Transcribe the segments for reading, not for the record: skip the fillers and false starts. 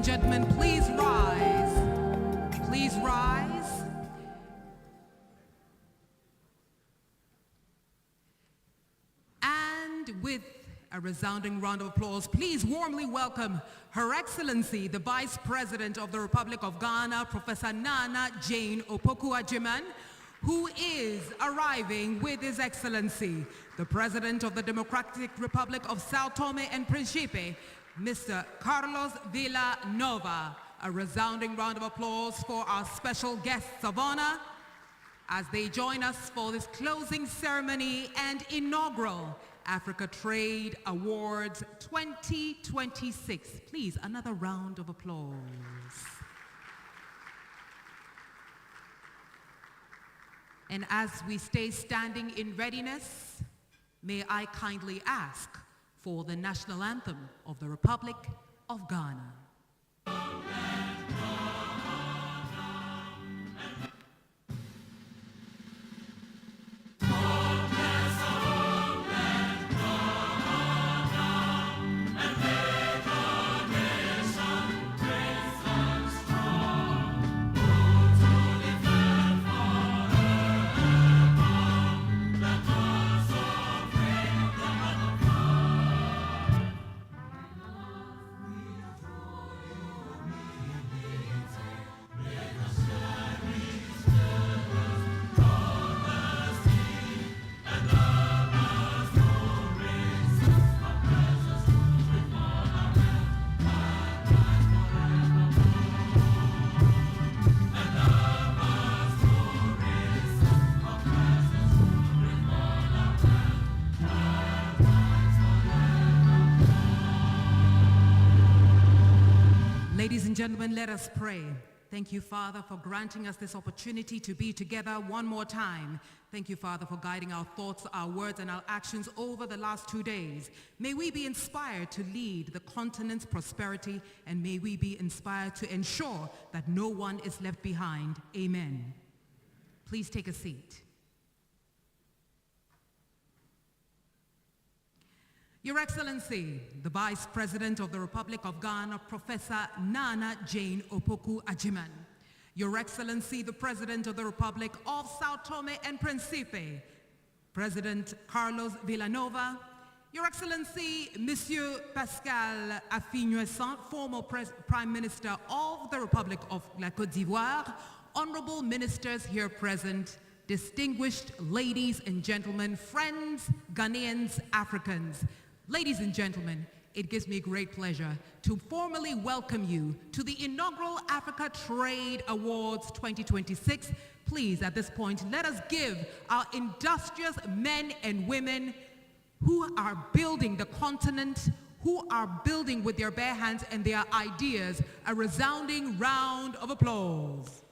gentlemen, please rise. Please rise. And with a resounding round of applause, please warmly welcome Her Excellency, the Vice President of the Republic of Ghana, Professor Nana Jane Opoku-Agyeman, who is arriving with His Excellency, the President of the Democratic Republic of Sao Tome and Principe, Mr. Carlos Villanova. A resounding round of applause for our special guests of honor as they join us for this closing ceremony and inaugural Africa Trade Awards 2026. Please, another round of applause. And as we stay standing in readiness, may I kindly ask for the national anthem of the Republic of Ghana. Ladies and gentlemen, let us pray. Thank you, Father, for granting us this opportunity to be together one more time. Thank you, Father, for guiding our thoughts, our words, and our actions over the last 2 days. May we be inspired to lead the continent's prosperity, and may we be inspired to ensure that no one is left behind. Amen. Please take a seat. Your Excellency, the Vice President of the Republic of Ghana, Professor Nana Jane Opoku-Agyeman. Your Excellency, the President of the Republic of Sao Tome and Principe, President Carlos Villanova. Your Excellency, Monsieur Pascal Affi-N'Guessan, former Prime Minister of the Republic of la Côte d'Ivoire, honorable ministers here present, distinguished ladies and gentlemen, friends, Ghanaians, Africans. Ladies and gentlemen, it gives me great pleasure to formally welcome you to the inaugural Africa Trade Awards 2026. Please, at this point, let us give our industrious men and women who are building the continent, who are building with their bare hands and their ideas, a resounding round of applause.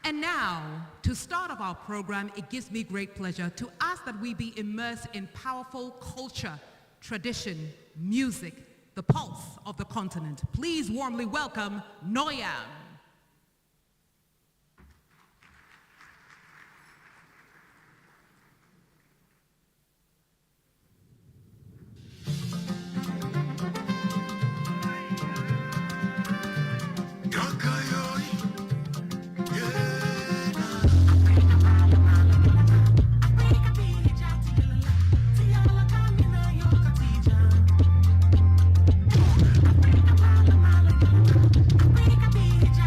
And now, to start off our program, it gives me great pleasure to ask that we be immersed in powerful culture, tradition, music, the pulse of the continent. Please warmly welcome Noyam. Be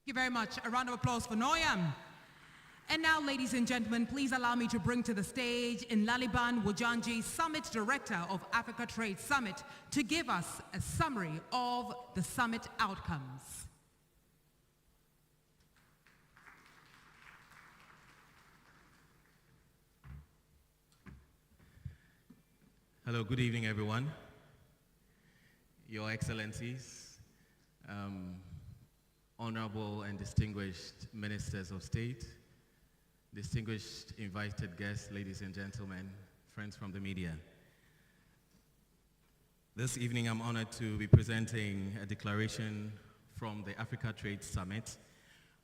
Thank you very much. A round of applause for Noyam. And now, ladies and gentlemen, please allow me to bring to the stage Nlaliban Wujanji, Summit Director of Africa Trade Summit, to give us a summary of the summit outcomes. Hello, good evening, everyone. Your Excellencies, honorable and distinguished ministers of state, distinguished invited guests, ladies and gentlemen, friends from the media. This evening, I'm honored to be presenting a declaration from the Africa Trade Summit,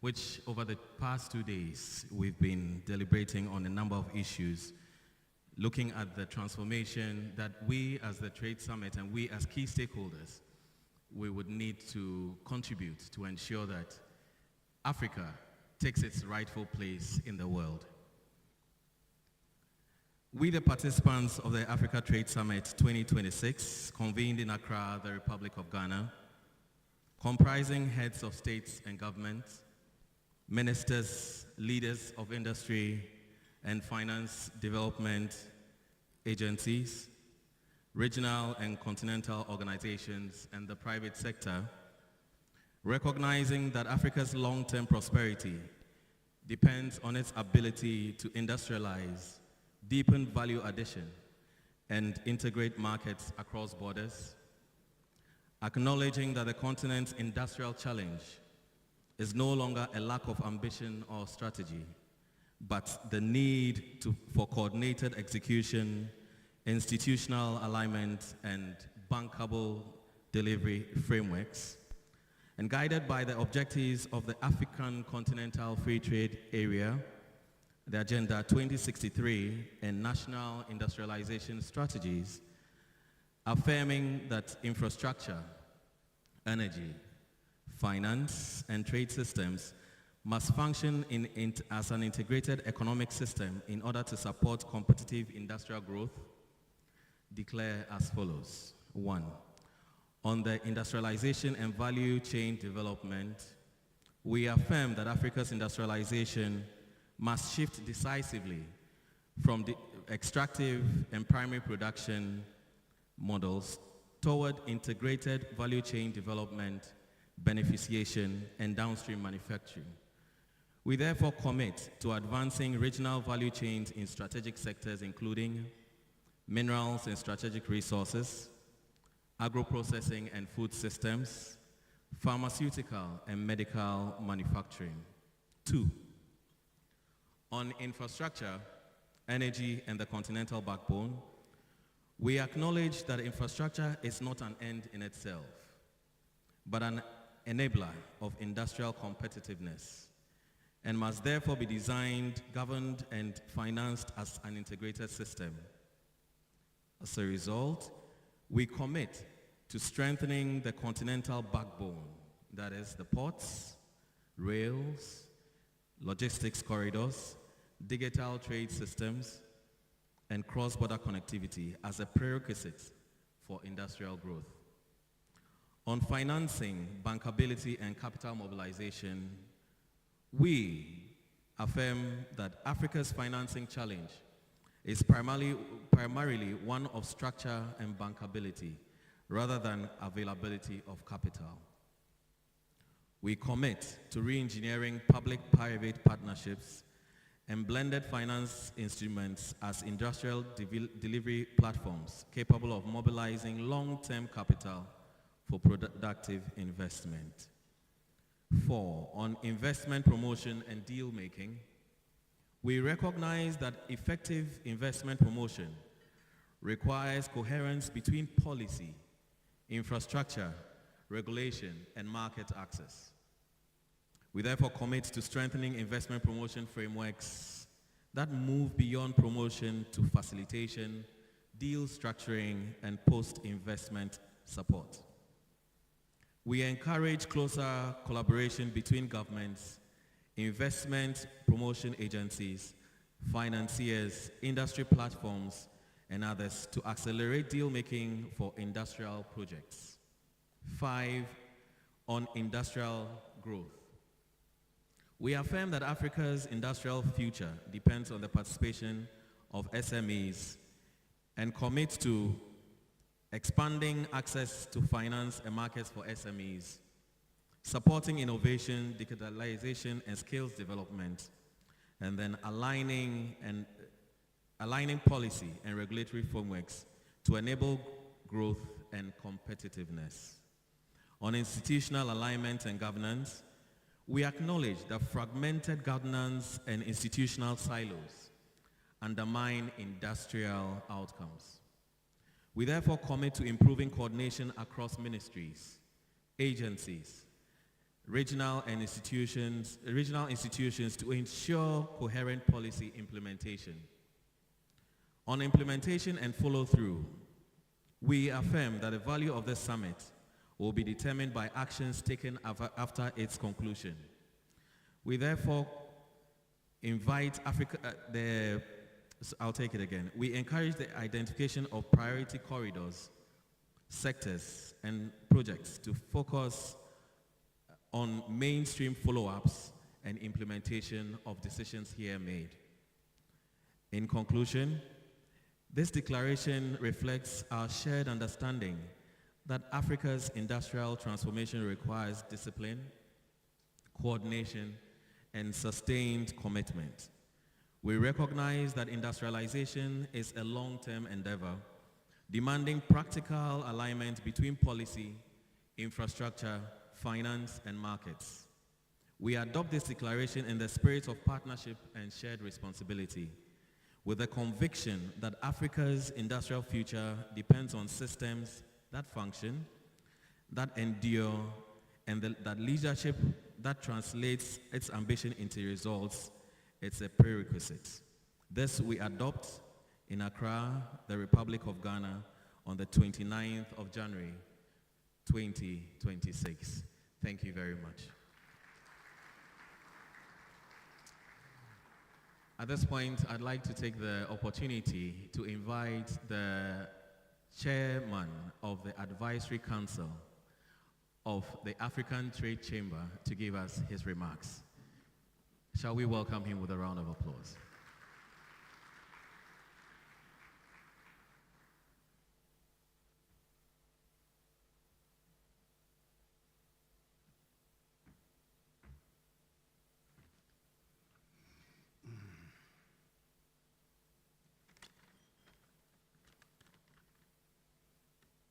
which over the past 2 days, we've been deliberating on a number of issues, looking at the transformation that we as the Trade Summit and we as key stakeholders, we would need to contribute to ensure that Africa takes its rightful place in the world. We, the participants of the Africa Trade Summit 2026, convened in Accra, the Republic of Ghana, comprising heads of states and governments, ministers, leaders of industry and finance development agencies, regional and continental organizations, and the private sector, recognizing that Africa's long-term prosperity depends on its ability to industrialize, deepen value addition, and integrate markets across borders, acknowledging that the continent's industrial challenge is no longer a lack of ambition or strategy, but the need for coordinated execution, institutional alignment, and bankable delivery frameworks, and guided by the objectives of the African Continental Free Trade Area, the Agenda 2063, and national industrialization strategies, affirming that infrastructure, energy, finance, and trade systems must function as an integrated economic system in order to support competitive industrial growth, declare as follows. 1. On the industrialization and value chain development, we affirm that Africa's industrialization must shift decisively from the extractive and primary production models toward integrated value chain development, beneficiation, and downstream manufacturing. We therefore commit to advancing regional value chains in strategic sectors including minerals and strategic resources, agro-processing and food systems, pharmaceutical and medical manufacturing. 2. On infrastructure, energy, and the continental backbone, we acknowledge that infrastructure is not an end in itself, but an enabler of industrial competitiveness, and must therefore be designed, governed, and financed as an integrated system. As a result, we commit to strengthening the continental backbone, that is the ports, rails, logistics corridors, digital trade systems, and cross-border connectivity as a prerequisite for industrial growth. On financing, bankability, and capital mobilization, we affirm that Africa's financing challenge is primarily one of structure and bankability rather than availability of capital. We commit to re-engineering public-private partnerships and blended finance instruments as industrial delivery platforms capable of mobilizing long-term capital for productive investment. 4. On investment promotion and deal making, we recognize that effective investment promotion requires coherence between policy, infrastructure, regulation, and market access. We therefore commit to strengthening investment promotion frameworks that move beyond promotion to facilitation, deal structuring, and post-investment support. We encourage closer collaboration between governments, investment promotion agencies, financiers, industry platforms, and others to accelerate deal-making for industrial projects. 5. On industrial growth. We affirm that Africa's industrial future depends on the participation of SMEs and commit to expanding access to finance and markets for SMEs, supporting innovation, digitalization, and skills development, and then aligning policy and regulatory frameworks to enable growth and competitiveness. On institutional alignment and governance, we acknowledge that fragmented governance and institutional silos undermine industrial outcomes. We therefore commit to improving coordination across ministries, agencies, regional institutions to ensure coherent policy implementation. On implementation and follow-through, we affirm that the value of the summit will be determined by actions taken after its conclusion. We therefore invite We encourage the identification of priority corridors, sectors, and projects to focus on mainstream follow-ups and implementation of decisions here made. In conclusion, this declaration reflects our shared understanding that Africa's industrial transformation requires discipline, coordination, and sustained commitment. We recognize that industrialization is a long-term endeavor, demanding practical alignment between policy, infrastructure, finance, and markets. We adopt this declaration in the spirit of partnership and shared responsibility, with the conviction that Africa's industrial future depends on systems that function, that endure, and that leadership that translates its ambition into results. It's a prerequisite. This we adopt in Accra, the Republic of Ghana, on the 29th of January, 2026. Thank you very much. At this point, I'd like to take the opportunity to invite the chairman of the Advisory Council of the African Trade Chamber to give us his remarks. Shall we welcome him with a round of applause?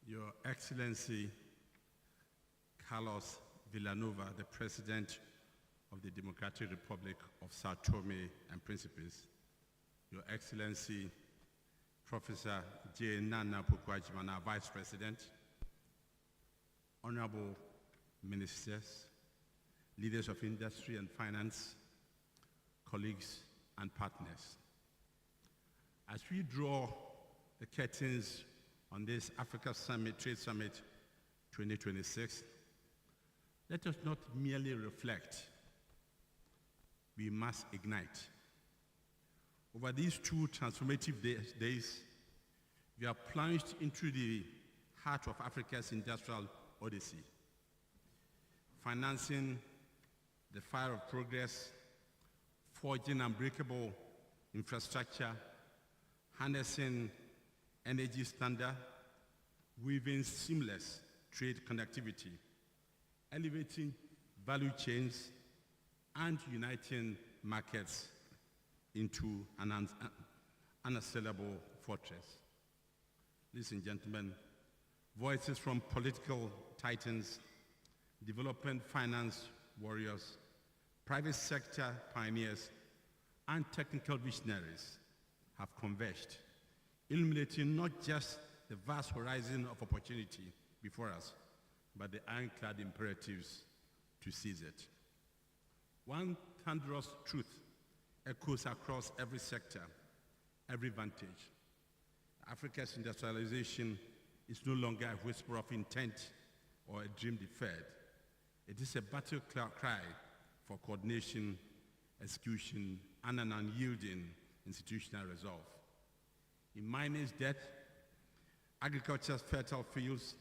Your Excellency Carlos Villanova, the President of the Democratic Republic of Sao Tome and Principe, Your Excellency Professor J. Nana Pukwajima, our Vice President, Honorable Ministers, leaders of industry and finance, colleagues and partners. As we draw the curtains on this Africa Trade Summit 2026, let us not merely reflect, we must ignite. Over these two transformative days, we are plunged into the heart of Africa's industrial odyssey, financing the fire of progress, forging unbreakable infrastructure, harnessing energy standard, weaving seamless trade connectivity, elevating value chains, and uniting markets into an unassailable fortress. Ladies and gentlemen, voices from political titans, development finance warriors, private sector pioneers, and technical visionaries have converged, illuminating not just the vast horizon of opportunity before us, but the ironclad imperatives to seize it. One thunderous truth echoes across every sector, every vantage. Africa's industrialization is no longer a whisper of intent or a dream deferred. It is a battle cry for coordination, execution, and an unyielding institutional resolve. In mining's depth, agriculture's fertile fields,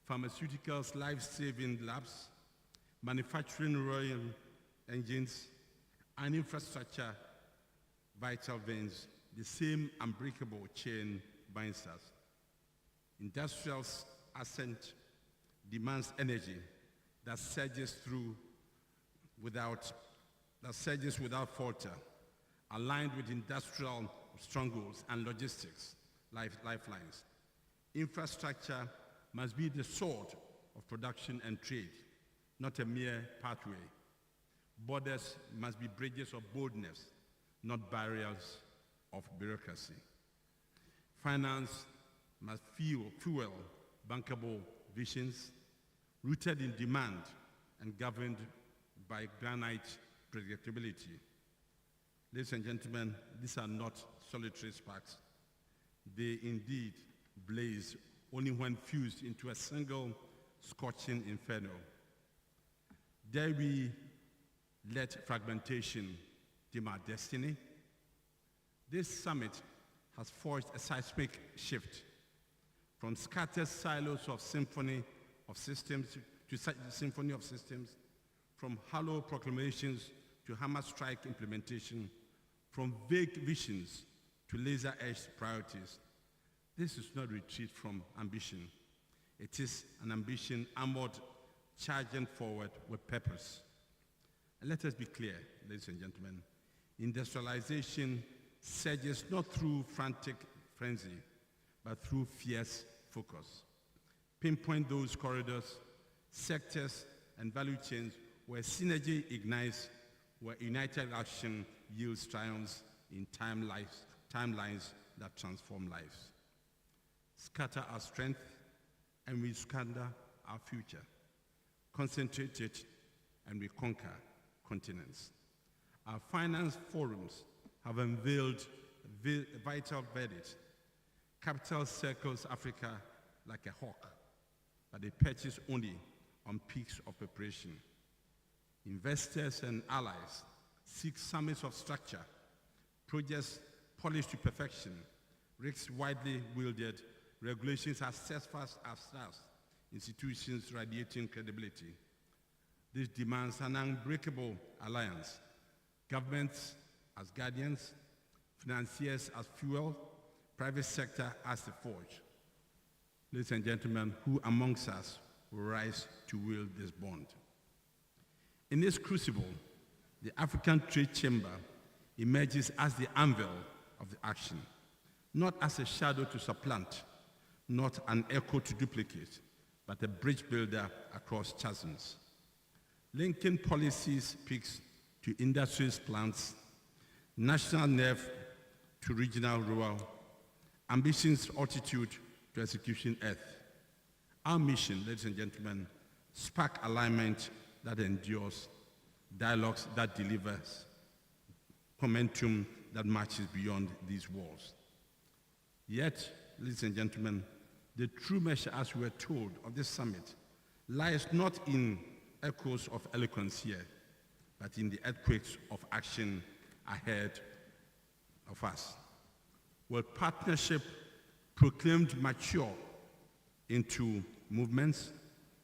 pharmaceuticals' life-saving labs, manufacturing royal engines, and infrastructure vital veins, the same unbreakable chain binds us. Industrial ascent demands energy that surges without falter, aligned with industrial strongholds and logistics lifelines. Infrastructure must be the sword of production and trade, not a mere pathway. Borders must be bridges of boldness, not barriers of bureaucracy. Finance must fuel bankable visions, rooted in demand and governed by granite predictability. Ladies and gentlemen, these are not solitary sparks. They indeed blaze only when fused into a single scorching inferno. Dare we let fragmentation dim our destiny? This summit has forged a seismic shift from scattered silos of symphony of systems to symphony of systems, from hollow proclamations to hammer strike implementation, from vague visions to laser-edged priorities. This is not retreat from ambition. It is an ambition armored, charging forward with purpose. And let us be clear, ladies and gentlemen, industrialization surges not through frantic frenzy, but through fierce focus. Pinpoint those corridors, sectors, and value chains where synergy ignites, where united action yields triumphs in timelines that transform lives. Scatter our strength, and we scatter our future. Concentrate it, and we conquer continents. Our finance forums have unveiled a vital verdict. Capital circles Africa like a hawk, but they perches only on peaks of preparation. Investors and allies seek summits of structure, projects polished to perfection, risks widely wielded, regulations as steadfast as stars, institutions radiating credibility. This demands an unbreakable alliance. Governments as guardians, financiers as fuel, private sector as the forge. Ladies and gentlemen, who amongst us will rise to wield this bond? In this crucible, the African Trade Chamber emerges as the anvil of the action, not as a shadow to supplant, not an echo to duplicate, but a bridge builder across chasms. Linking policies peaks to industries plants, national nerve to regional rural, ambitions altitude to execution earth. Our mission, ladies and gentlemen, spark alignment that endures, dialogues that delivers, momentum that marches beyond these walls. Yet, ladies and gentlemen, the true measure, as we were told, of this summit lies not in echoes of eloquence here, but in the earthquakes of action ahead of us. Will partnership proclaimed mature into movements?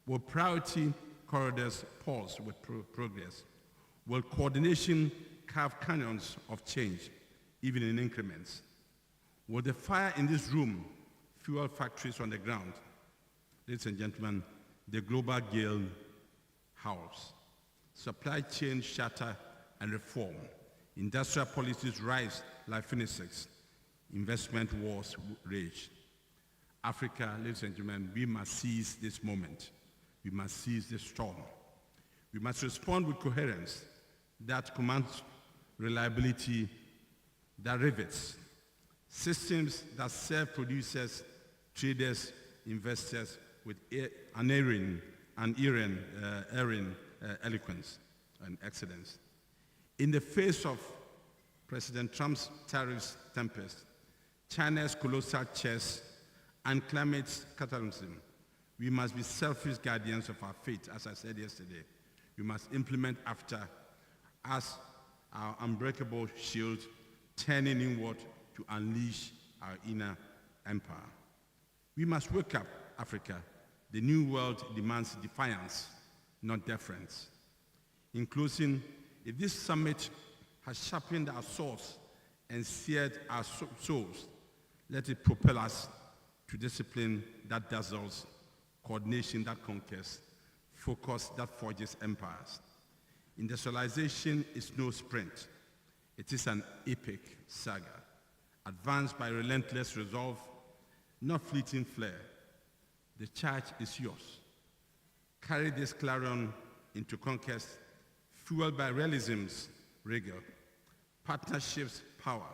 Will priority corridors pause with progress? Will coordination carve canyons of change, even in increments? Will the fire in this room fuel factories on the ground? Ladies and gentlemen, the global gale howls. Supply chain shatter and reform. Industrial policies rise like phoenixes. Investment wars rage. Africa, ladies and gentlemen, we must seize this moment. We must seize this storm. We must respond with coherence that commands reliability, that rivets. Systems that serve producers, traders, investors with unerring eloquence and excellence. In the face of President Trump's tariffs tempest, China's colossal chess, and climate cataclysm, we must be selfish guardians of our fate, as I said yesterday. We must implement after us our unbreakable shield, turning inward to unleash our inner empire. We must wake up, Africa. The new world demands defiance, not deference. In closing, if this summit has sharpened our swords and seared our souls. Let it propel us to discipline that dazzles, coordination that conquers, focus that forges empires. Industrialization is no sprint. It is an epic saga, advanced by relentless resolve, not fleeting flair. The charge is yours. Carry this clarion into conquest, fueled by realism's rigor, partnerships' power,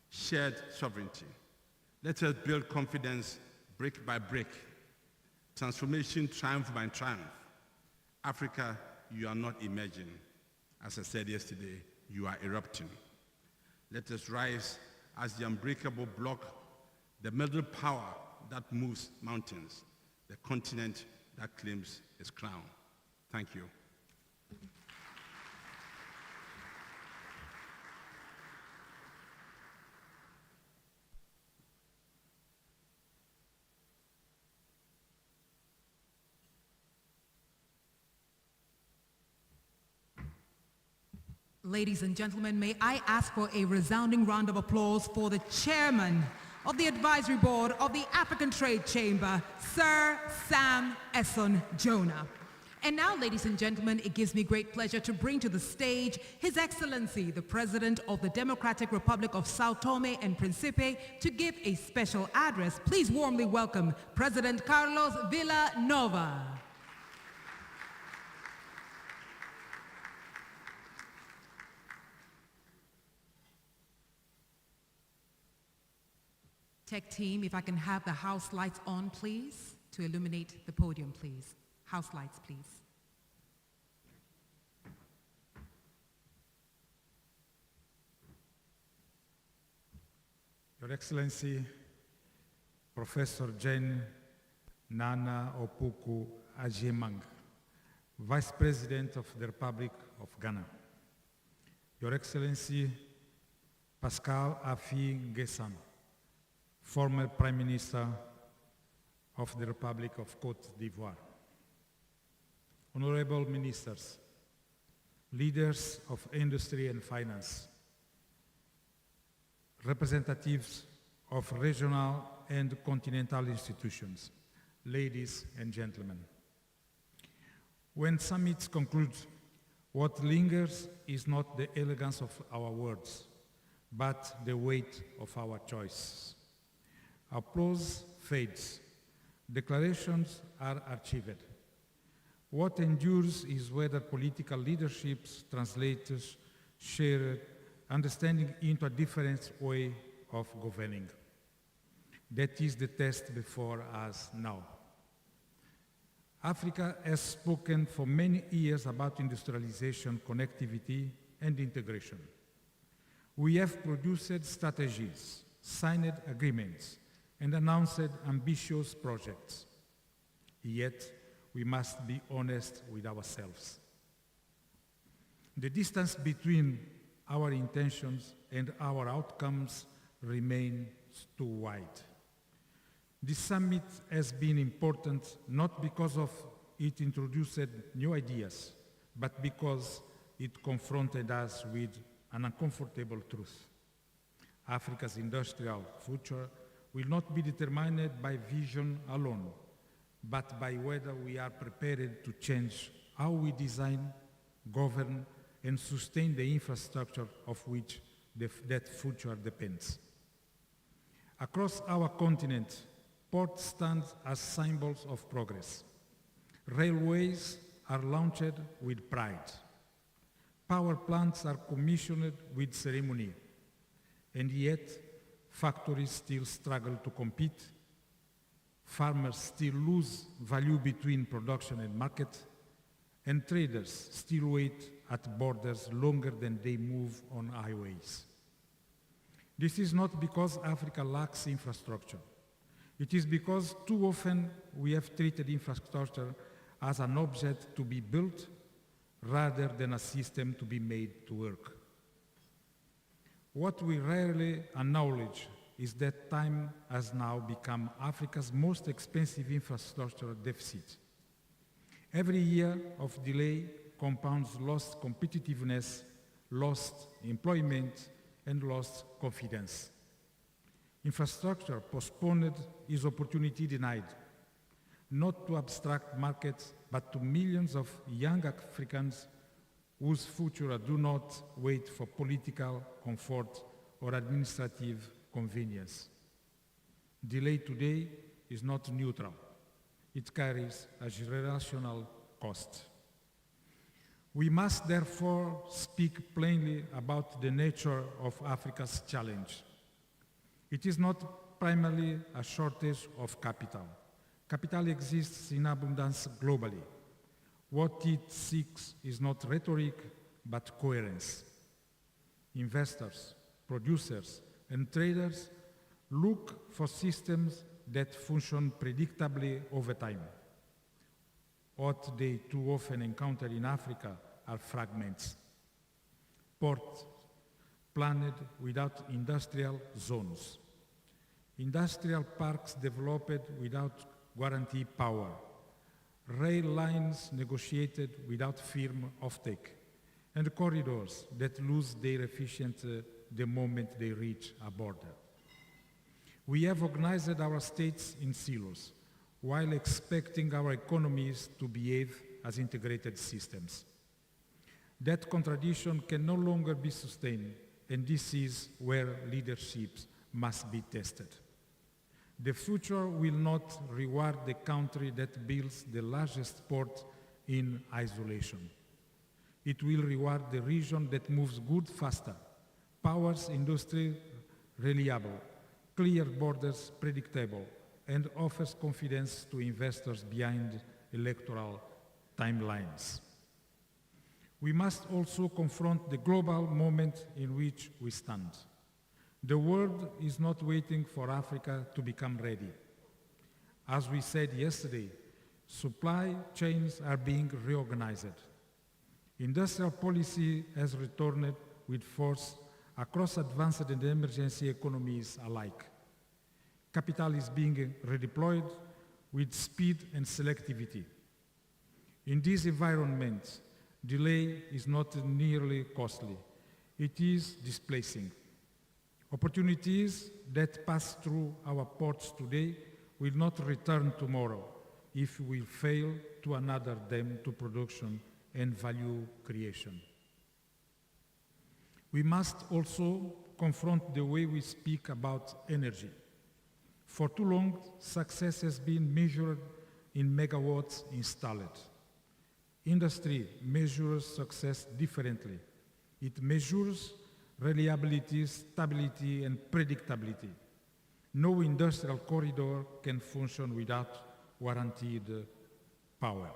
shared sovereignty. Let us build confidence brick by brick, transformation triumph by triumph. Africa, you are not emerging. As I said yesterday, you are erupting. Let us rise as the unbreakable block, the middle power that moves mountains, the continent that claims its crown. Thank you. Ladies and gentlemen, may I ask for a resounding round of applause for the chairman of the advisory board of the African Trade Chamber, Sir Sam Esson Jonah. And now, ladies and gentlemen, it gives me great pleasure to bring to the stage His Excellency, the President of the Democratic Republic of Sao Tome and Principe, to give a special address. Please warmly welcome President Carlos Villanova. Tech team, if I can have the house lights on, please, to illuminate the podium, please. House lights, please. Your Excellency, Professor Jane Nana Opoku Adjemang, Vice President of the Republic of Ghana. Your Excellency, Pascal Affi N'Guessan, former Prime Minister of the Republic of Côte d'Ivoire. Honorable Ministers, leaders of industry and finance, representatives of regional and continental institutions, ladies and gentlemen. When summits conclude, what lingers is not the elegance of our words, but the weight of our choice. Applause fades. Declarations are achieved. What endures is whether political leaderships, translators, share understanding into a different way of governing. That is the test before us now. Africa has spoken for many years about industrialization, connectivity, and integration. We have produced strategies, signed agreements, and announced ambitious projects. Yet, we must be honest with ourselves. The distance between our intentions and our outcomes remains too wide. This summit has been important not because of it introduced new ideas, but because it confronted us with an uncomfortable truth. Africa's industrial future will not be determined by vision alone, but by whether we are prepared to change how we design, govern, and sustain the infrastructure of which that future depends. Across our continent, ports stand as symbols of progress. Railways are launched with pride. Power plants are commissioned with ceremony. And yet, factories still struggle to compete. Farmers still lose value between production and market. And traders still wait at borders longer than they move on highways. This is not because Africa lacks infrastructure. It is because too often we have treated infrastructure as an object to be built rather than a system to be made to work. What we rarely acknowledge is that time has now become Africa's most expensive infrastructure deficit. Every year of delay compounds lost competitiveness, lost employment, and lost confidence. Infrastructure postponed is opportunity denied, not to abstract markets, but to millions of young Africans whose future do not wait for political comfort or administrative convenience. Delay today is not neutral. It carries a generational cost. We must therefore speak plainly about the nature of Africa's challenge. It is not primarily a shortage of capital. Capital exists in abundance globally. What it seeks is not rhetoric, but coherence. Investors, producers, and traders look for systems that function predictably over time. What they too often encounter in Africa are fragments. Ports planned without industrial zones. Industrial parks developed without guarantee power. Rail lines negotiated without firm offtake. And corridors that lose their efficiency the moment they reach a border. We have organized our states in silos, while expecting our economies to behave as integrated systems. That contradiction can no longer be sustained, and this is where leaderships must be tested. The future will not reward the country that builds the largest port in isolation. It will reward the region that moves goods faster, powers industry reliable, clear borders predictable, and offers confidence to investors behind electoral timelines. We must also confront the global moment in which we stand. The world is not waiting for Africa to become ready. As we said yesterday, supply chains are being reorganized. Industrial policy has returned with force across advanced and emergency economies alike. Capital is being redeployed with speed and selectivity. In this environment, delay is not nearly costly. It is displacing. Opportunities that pass through our ports today will not return tomorrow if we fail to another them to production and value creation. We must also confront the way we speak about energy. For too long, success has been measured in megawatts installed. Industry measures success differently. It measures reliability, stability, and predictability. No industrial corridor can function without guaranteed power.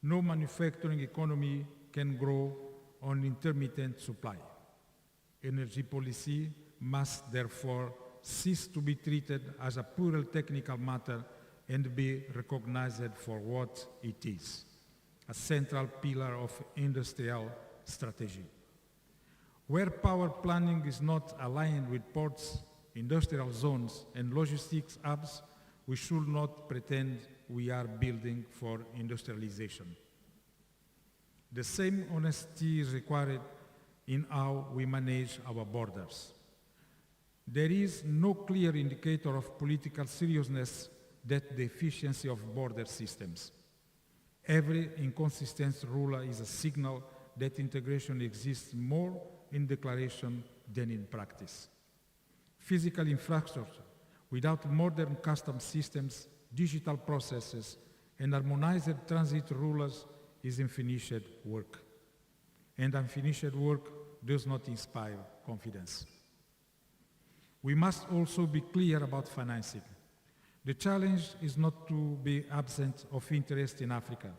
No manufacturing economy can grow on intermittent supply. Energy policy must therefore cease to be treated as a purely technical matter and be recognized for what it is, a central pillar of industrial strategy. Where power planning is not aligned with ports, industrial zones, and logistics hubs, we should not pretend we are building for industrialization. The same honesty is required in how we manage our borders. There is no clear indicator of political seriousness than the efficiency of border systems. Every inconsistent rule is a signal that integration exists more in declaration than in practice. Physical infrastructure without modern customs systems, digital processes, and harmonized transit rules is unfinished work. And unfinished work does not inspire confidence. We must also be clear about financing. The challenge is not to be absent of interest in Africa,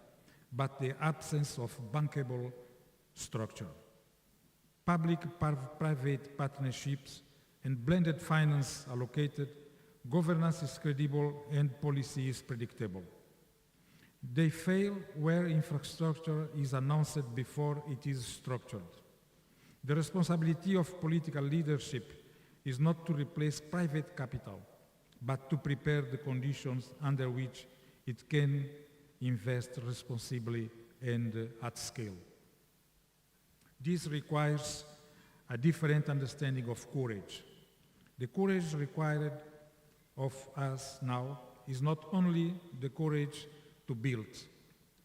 but the absence of bankable structure. Public-private partnerships and blended finance allocated, governance is credible and policy is predictable. They fail where infrastructure is announced before it is structured. The responsibility of political leadership is not to replace private capital, but to prepare the conditions under which it can invest responsibly and at scale. This requires a different understanding of courage. The courage required of us now is not only the courage to build,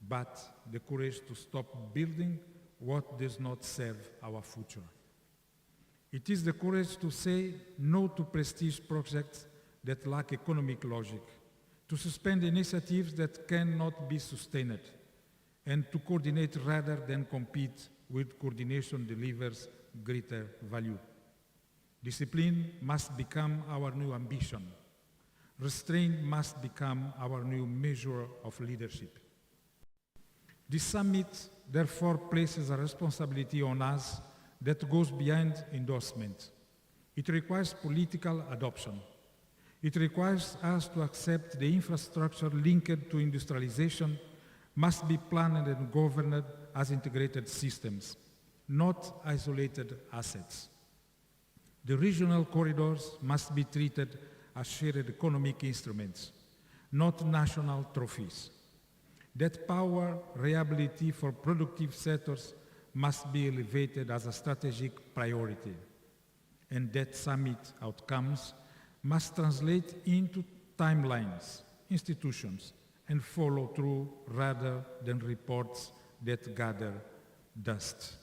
but the courage to stop building what does not serve our future. It is the courage to say no to prestige projects that lack economic logic, to suspend initiatives that cannot be sustained, and to coordinate rather than compete with coordination delivers greater value. Discipline must become our new ambition. Restraint must become our new measure of leadership. This summit therefore places a responsibility on us that goes beyond endorsement. It requires political adoption. It requires us to accept the infrastructure linked to industrialization must be planned and governed as integrated systems, not isolated assets. The regional corridors must be treated as shared economic instruments, not national trophies. That power reliability for productive sectors must be elevated as a strategic priority, and that summit outcomes must translate into timelines, institutions, and follow through rather than reports that gather dust.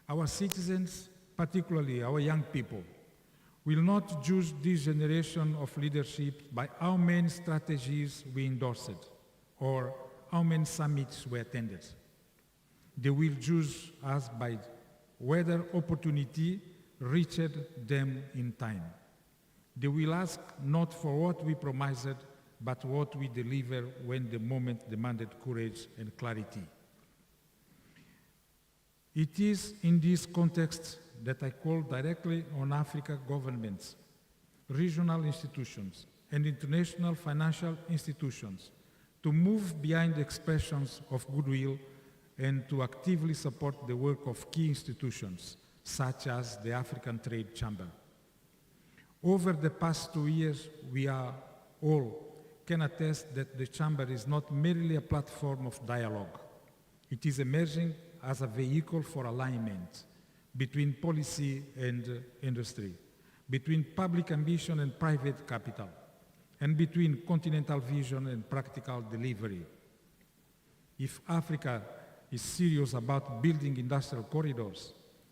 Our citizens, particularly our young people, will not judge this generation of leadership by how many strategies we endorsed or how many summits we attended. They will judge us by whether opportunity reached them in time. They will ask not for what we promised, but what we deliver when the moment demanded courage and clarity. It is in this context that I call directly on Africa governments, regional institutions, and international financial institutions to move beyond expressions of goodwill and to actively support the work of key institutions, such as the African Trade Chamber. Over the past 2 years, we are all can attest that the Chamber is not merely a platform of dialogue. It is emerging as a vehicle for alignment between policy and industry, between public ambition and private capital, and between continental vision and practical delivery. If Africa is serious about building industrial corridors,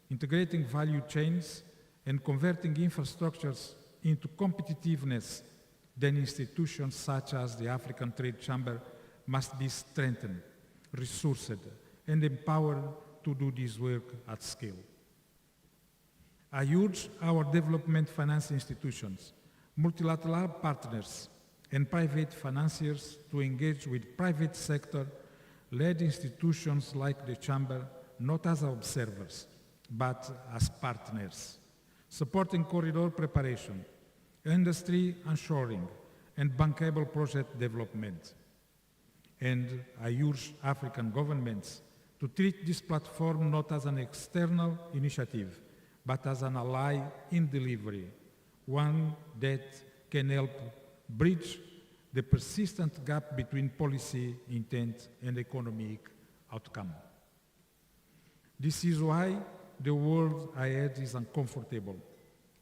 integrating value chains, and converting infrastructures into competitiveness, then institutions such as the African Trade Chamber must be strengthened, resourced, and empowered to do this work at scale. I urge our development finance institutions, multilateral partners, and private financiers to engage with private sector-led institutions like the Chamber, not as observers, but as partners, supporting corridor preparation, industry onshoring, and bankable project development. And I urge African governments to treat this platform not as an external initiative, but as an ally in delivery, one that can help bridge the persistent gap between policy intent and economic outcome. This is why the world ahead is uncomfortable.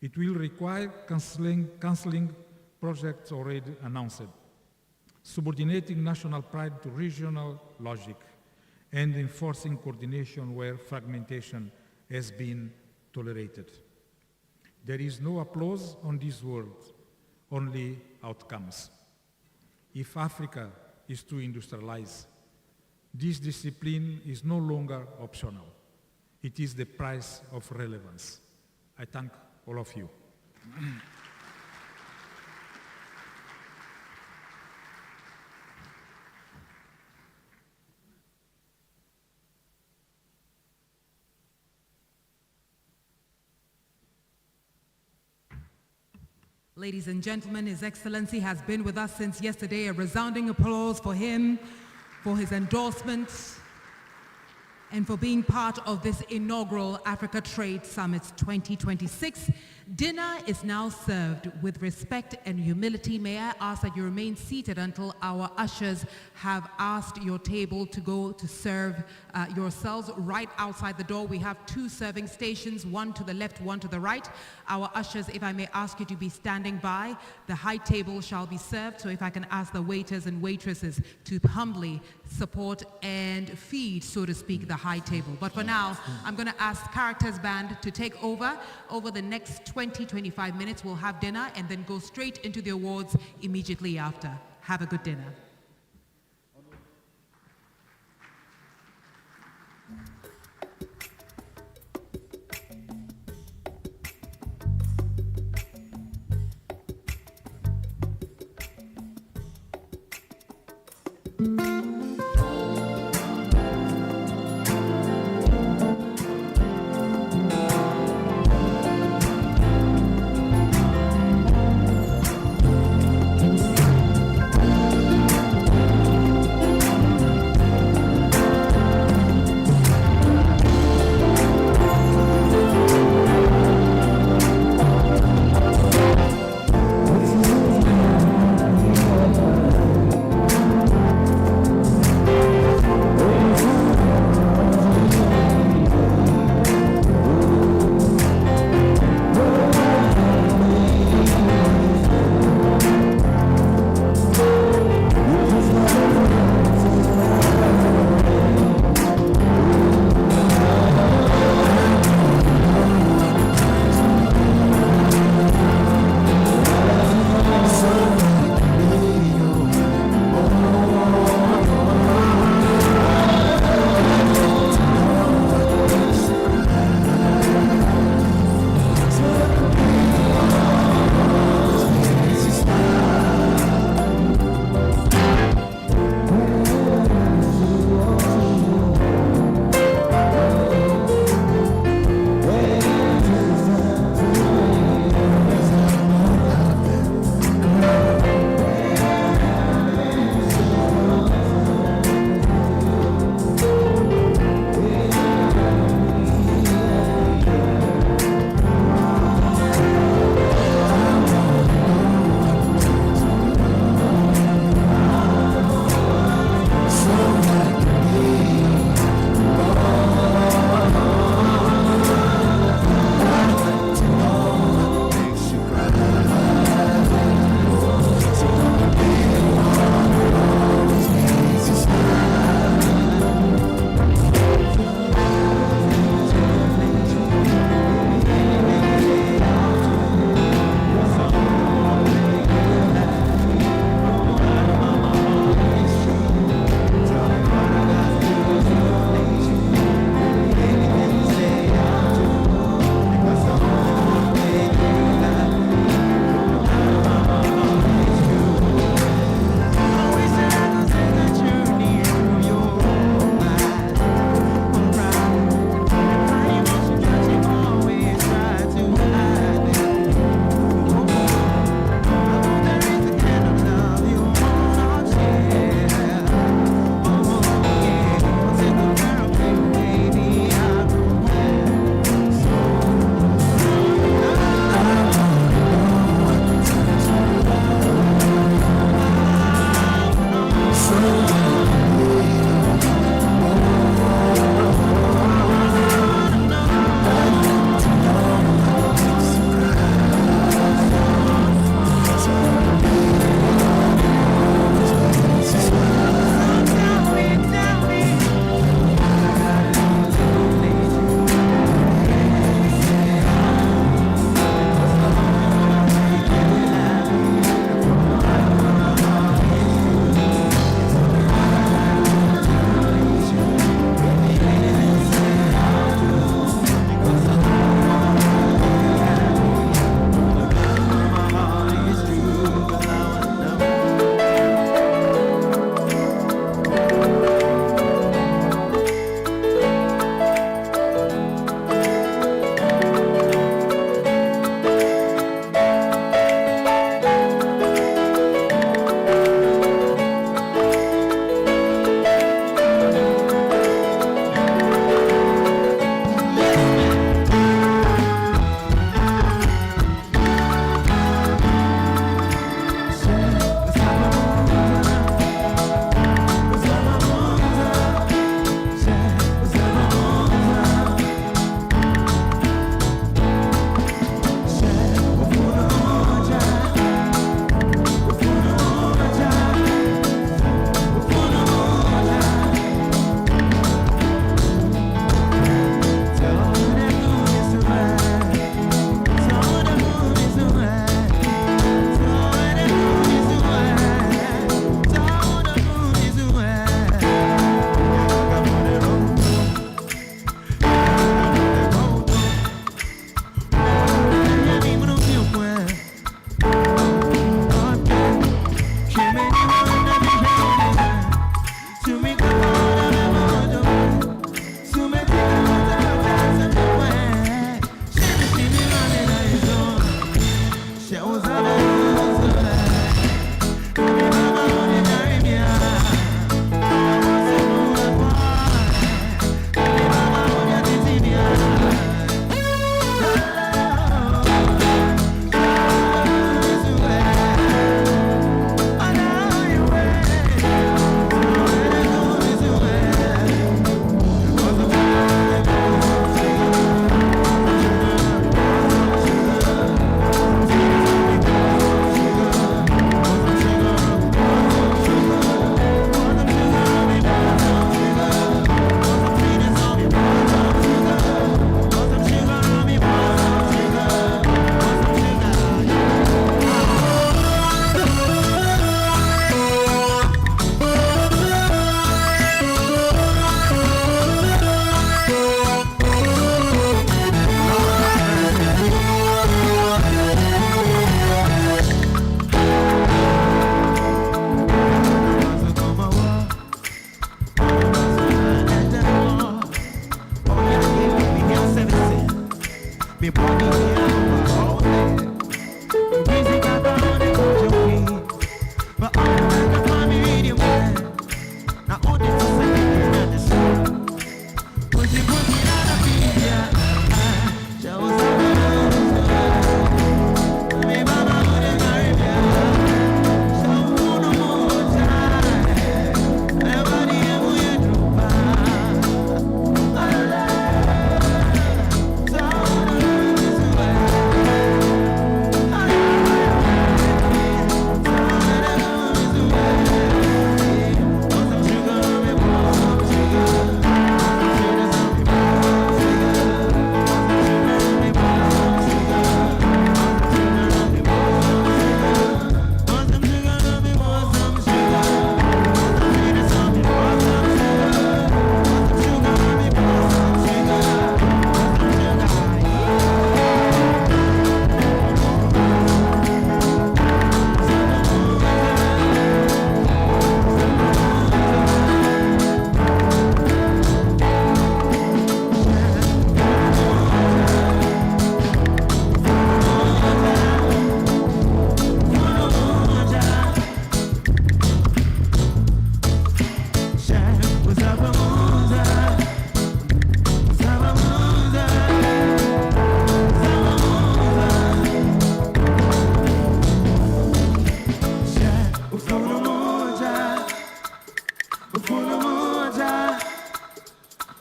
It will require cancelling projects already announced, subordinating national pride to regional logic, and enforcing coordination where fragmentation has been tolerated. There is no applause on this world, only outcomes. If Africa is to industrialize, this discipline is no longer optional. It is the price of relevance. I thank all of you. Ladies and gentlemen, His Excellency has been with us since yesterday. A resounding applause for him, for his endorsement, and for being part of this inaugural Africa Trade Summit 2026. Dinner is now served. With respect and humility, may I ask that you remain seated until our ushers have asked your table to go to serve yourselves. Right outside the door, we have 2 serving stations, one to the left, one to the right. Our ushers, if I may ask you to be standing by, the high table shall be served. So if I can ask the waiters and waitresses to humbly support and feed, so to speak, the high table. But for now, I'm going to ask Characters Band to take over. Over the next 20-25 minutes, we'll have dinner and then go straight into the awards immediately after. Have a good dinner.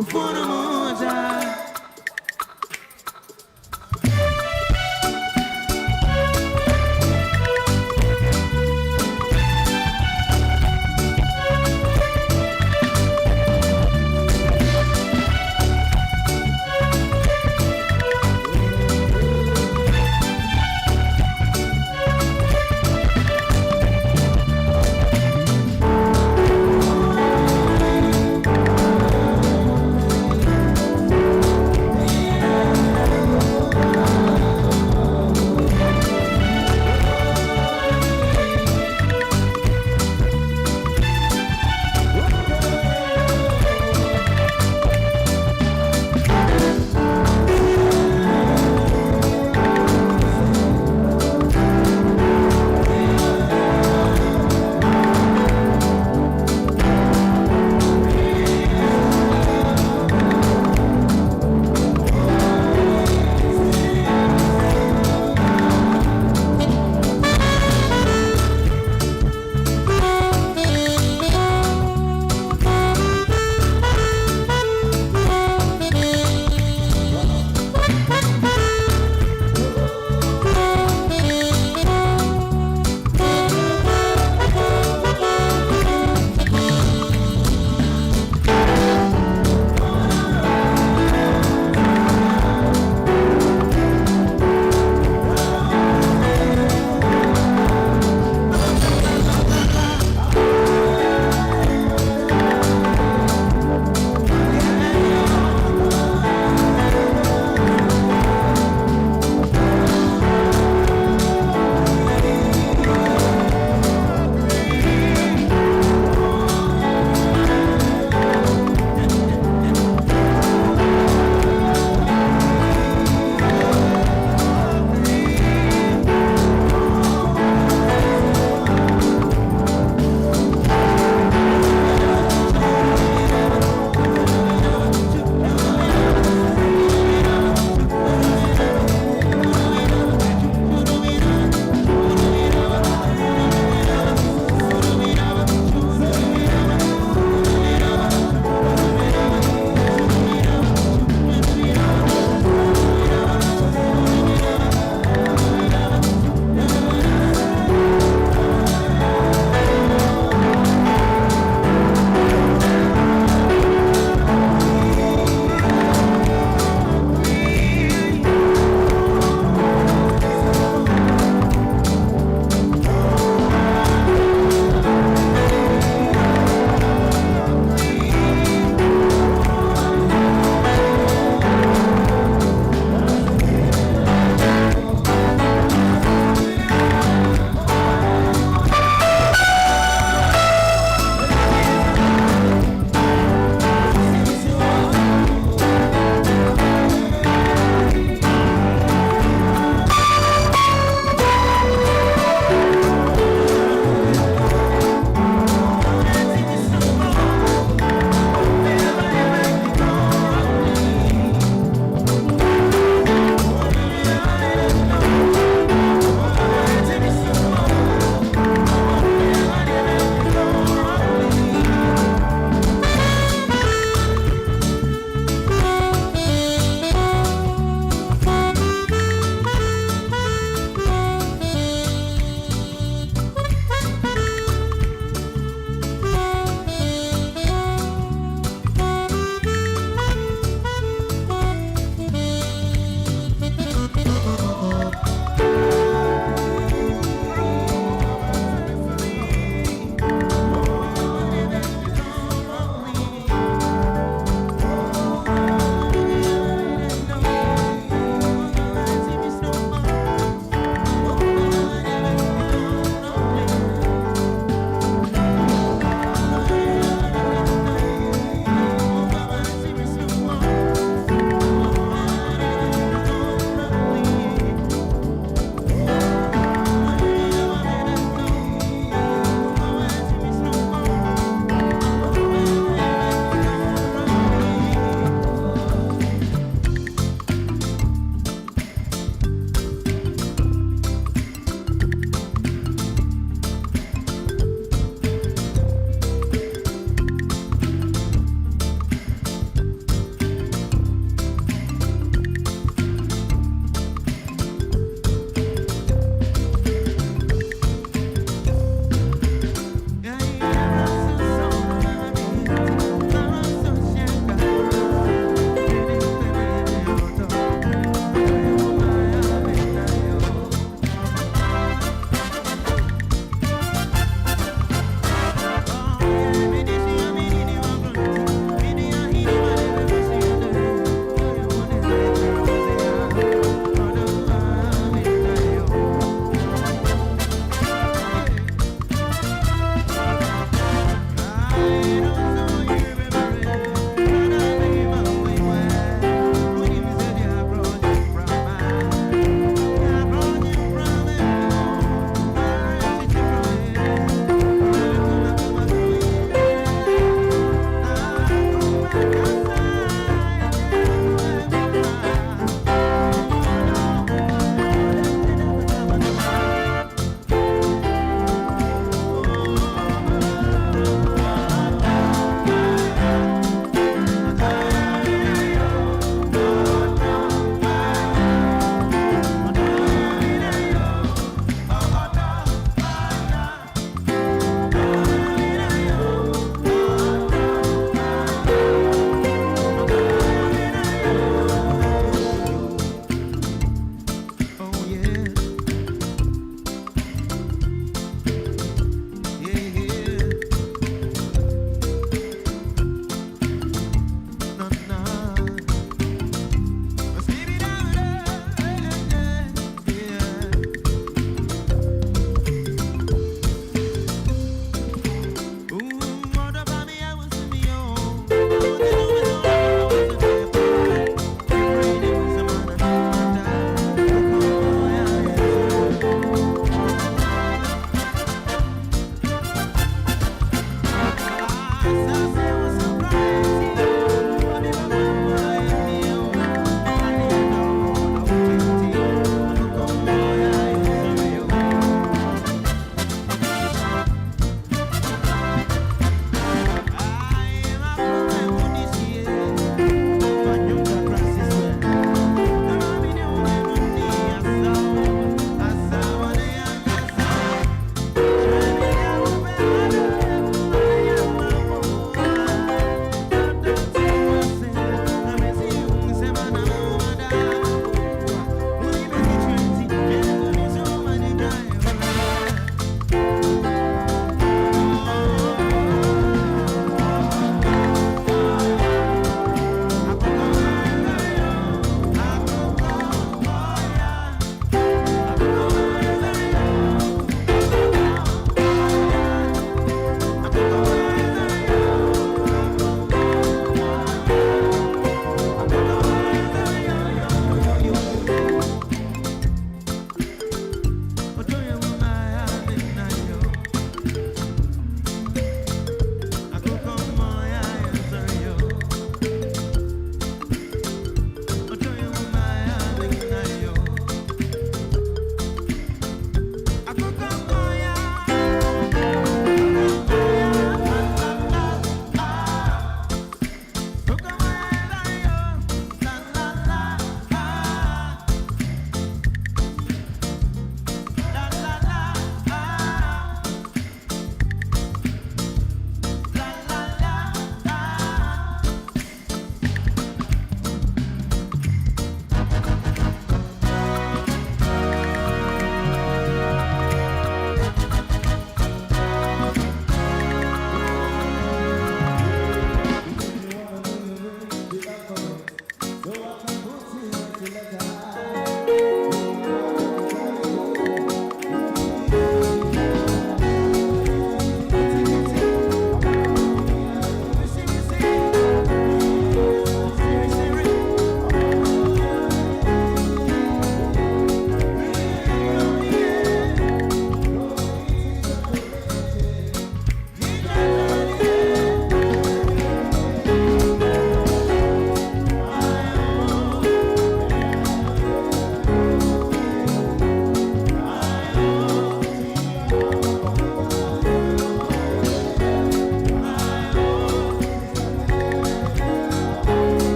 Ufunu moja.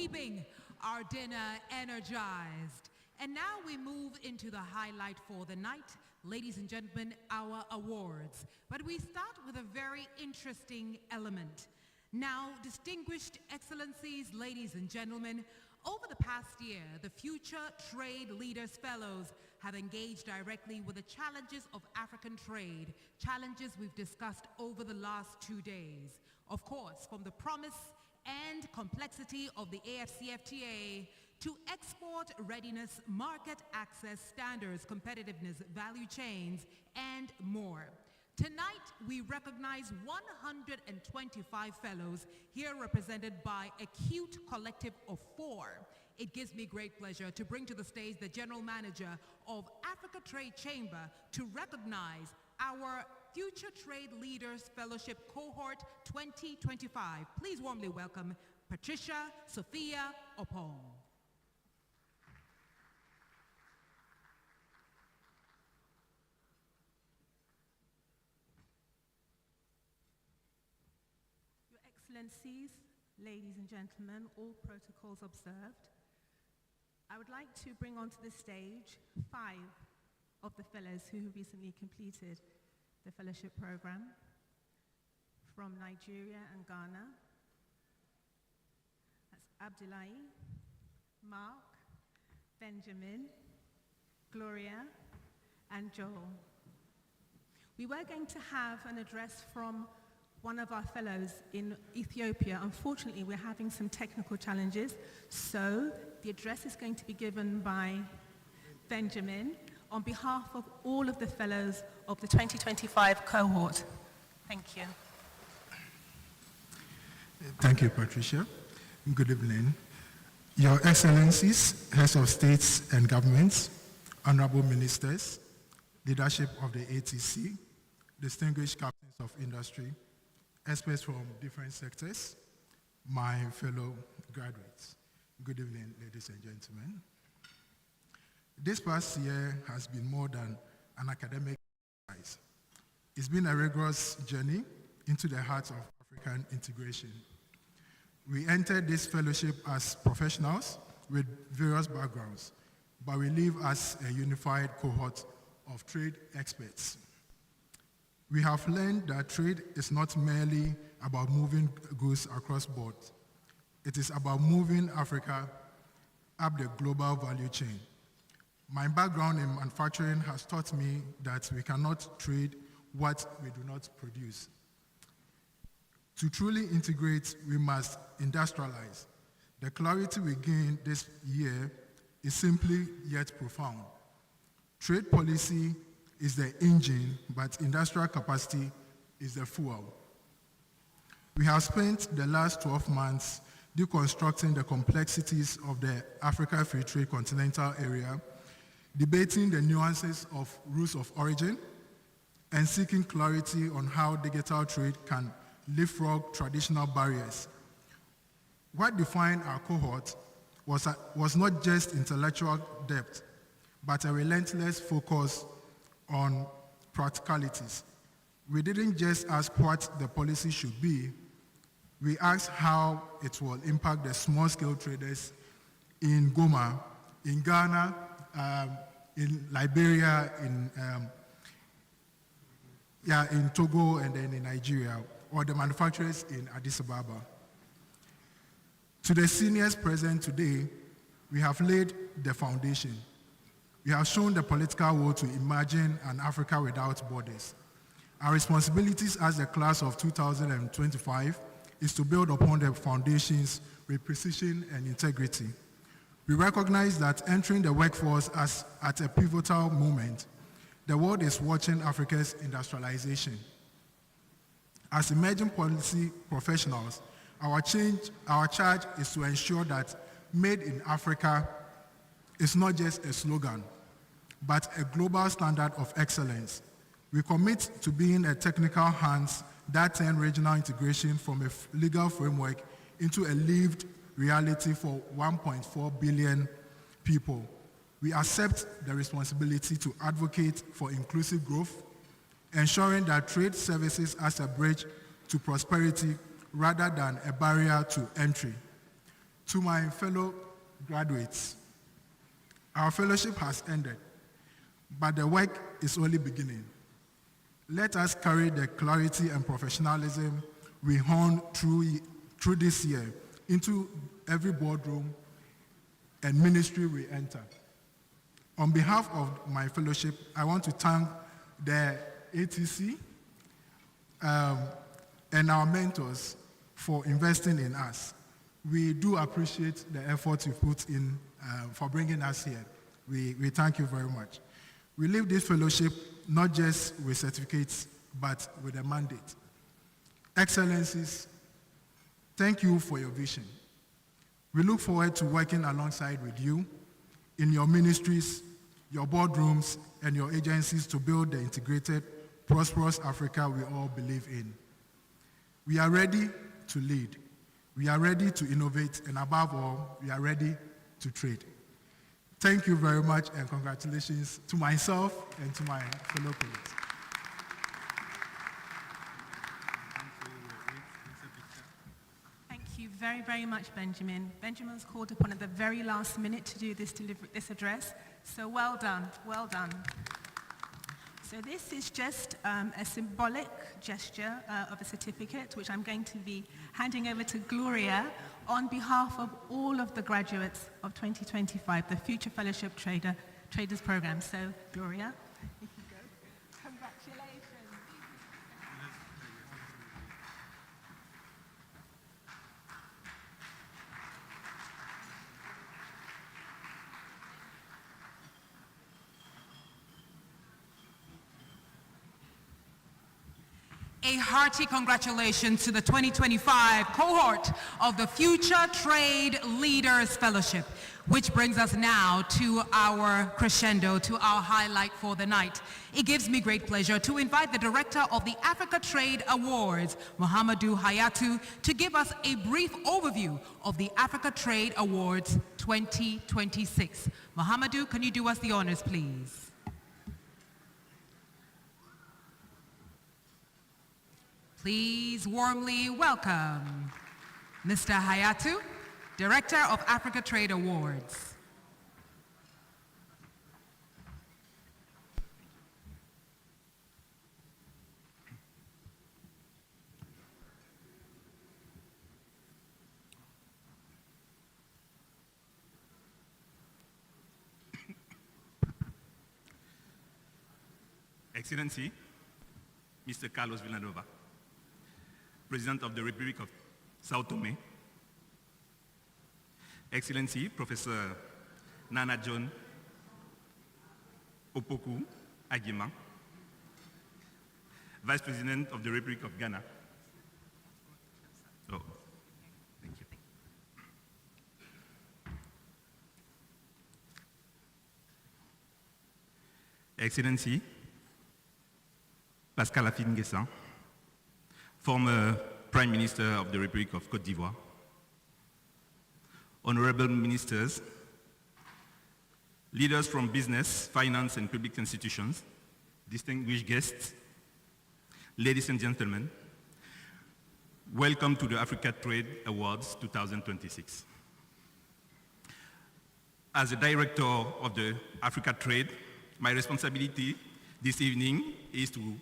keeping our dinner energized. And now we move into the highlight for the night. Ladies and gentlemen, our awards. But we start with a very interesting element. Now, distinguished excellencies, ladies and gentlemen, over the past year, the Future Trade Leaders Fellows have engaged directly with the challenges of African trade, challenges we've discussed over the last 2 days. Of course, from the promise and complexity of the AFCFTA to export readiness, market access standards, competitiveness, value chains, and more. Tonight, we recognize 125 fellows here represented by a cute collective of 4. It gives me great pleasure to bring to the stage the General Manager of Africa Trade Chamber to recognize our Future Trade Leaders Fellowship Cohort 2025. Please warmly welcome Patricia Sophia Opong. Excellencies, ladies and gentlemen, all protocols observed, I would like to bring onto the stage 5 of the fellows who recently completed the fellowship program from Nigeria and Ghana. That's Abdullahi, Mark, Benjamin, Gloria, and Joel. We were going to have an address from one of our fellows in Ethiopia. Unfortunately, we're having some technical challenges, so the address is going to be given by Benjamin on behalf of all of the fellows of the 2025 cohort. Thank you. Thank you, Patricia. Good evening. Your Excellencies, heads of states and governments, honorable ministers, leadership of the ATC, distinguished captains of industry, experts from different sectors, my fellow graduates. Good evening, ladies and gentlemen. This past year has been more than an academic exercise. It's been a rigorous journey into the heart of African integration. We entered this fellowship as professionals with various backgrounds, but we live as a unified cohort of trade experts. We have learned that trade is not merely about moving goods across borders. It is about moving Africa up the global value chain. My background in manufacturing has taught me that we cannot trade what we do not produce. To truly integrate, we must industrialize. The clarity we gained this year is simply yet profound. Trade policy is the engine, but industrial capacity is the fuel. We have spent the last 12 months deconstructing the complexities of the Africa Free Trade Continental Area, debating the nuances of rules of origin, and seeking clarity on how digital trade can leapfrog traditional barriers. What defined our cohort was not just intellectual depth, but a relentless focus on practicalities. We didn't just ask what the policy should be, we asked how it will impact the small-scale traders in Goma, in Ghana, in Liberia, in Togo, and then in Nigeria, or the manufacturers in Addis Ababa. To the seniors present today, we have laid the foundation. We have shown the political will to imagine an Africa without borders. Our responsibilities as the class of 2025 is to build upon the foundations with precision and integrity. We recognize that entering the workforce at a pivotal moment, the world is watching Africa's industrialization. As emerging policy professionals, our charge is to ensure that Made in Africa is not just a slogan, but a global standard of excellence. We commit to being a technical hands that turn regional integration from a legal framework into a lived reality for 1.4 billion people. We accept the responsibility to advocate for inclusive growth, ensuring that trade services as a bridge to prosperity rather than a barrier to entry. To my fellow graduates, our fellowship has ended, but the work is only beginning. Let us carry the clarity and professionalism we honed through this year into every boardroom and ministry we enter. On behalf of my fellowship, I want to thank the ATC and our mentors for investing in us. We do appreciate the effort you put in for bringing us here. We thank you very much. We leave this fellowship not just with certificates, but with a mandate. Excellencies, thank you for your vision. We look forward to working alongside with you in your ministries, your boardrooms, and your agencies to build the integrated, prosperous Africa we all believe in. We are ready to lead. We are ready to innovate, and above all, we are ready to trade. Thank you very much, and congratulations to myself and to my fellow colleagues. Thank you very, very much, Benjamin. Benjamin was called upon at the very last minute to do this address, so well done, well done. So this is just a symbolic gesture of a certificate, which I'm going to be handing over to Gloria on behalf of all of the graduates of 2025, the Future Fellowship Traders Program. So, Gloria, if you go. Congratulations. A hearty congratulations to the 2025 cohort of the Future Trade Leaders Fellowship, which brings us now to our crescendo, to our highlight for the night. It gives me great pleasure to invite the director of the Africa Trade Awards, Mohamedou Hayatou, to give us a brief overview of the Africa Trade Awards 2026. Mohamedou, can you do us the honors, please? Please warmly welcome Mr. Hayatou, Director of Africa Trade Awards. Excellency, Mr. Carlos Villanova, President of the Republic of Sao Tome, Excellency Professor Nana John Opoku Agyeman, Vice President of the Republic of Ghana. Oh, thank you. Excellency Pascal Affi-N'Guessan, former Prime Minister of the Republic of Côte d'Ivoire, honorable ministers, leaders from business, finance, and public institutions, distinguished guests, ladies and gentlemen, welcome to the Africa Trade Awards 2026. As the director of the Africa Trade, my responsibility this evening is to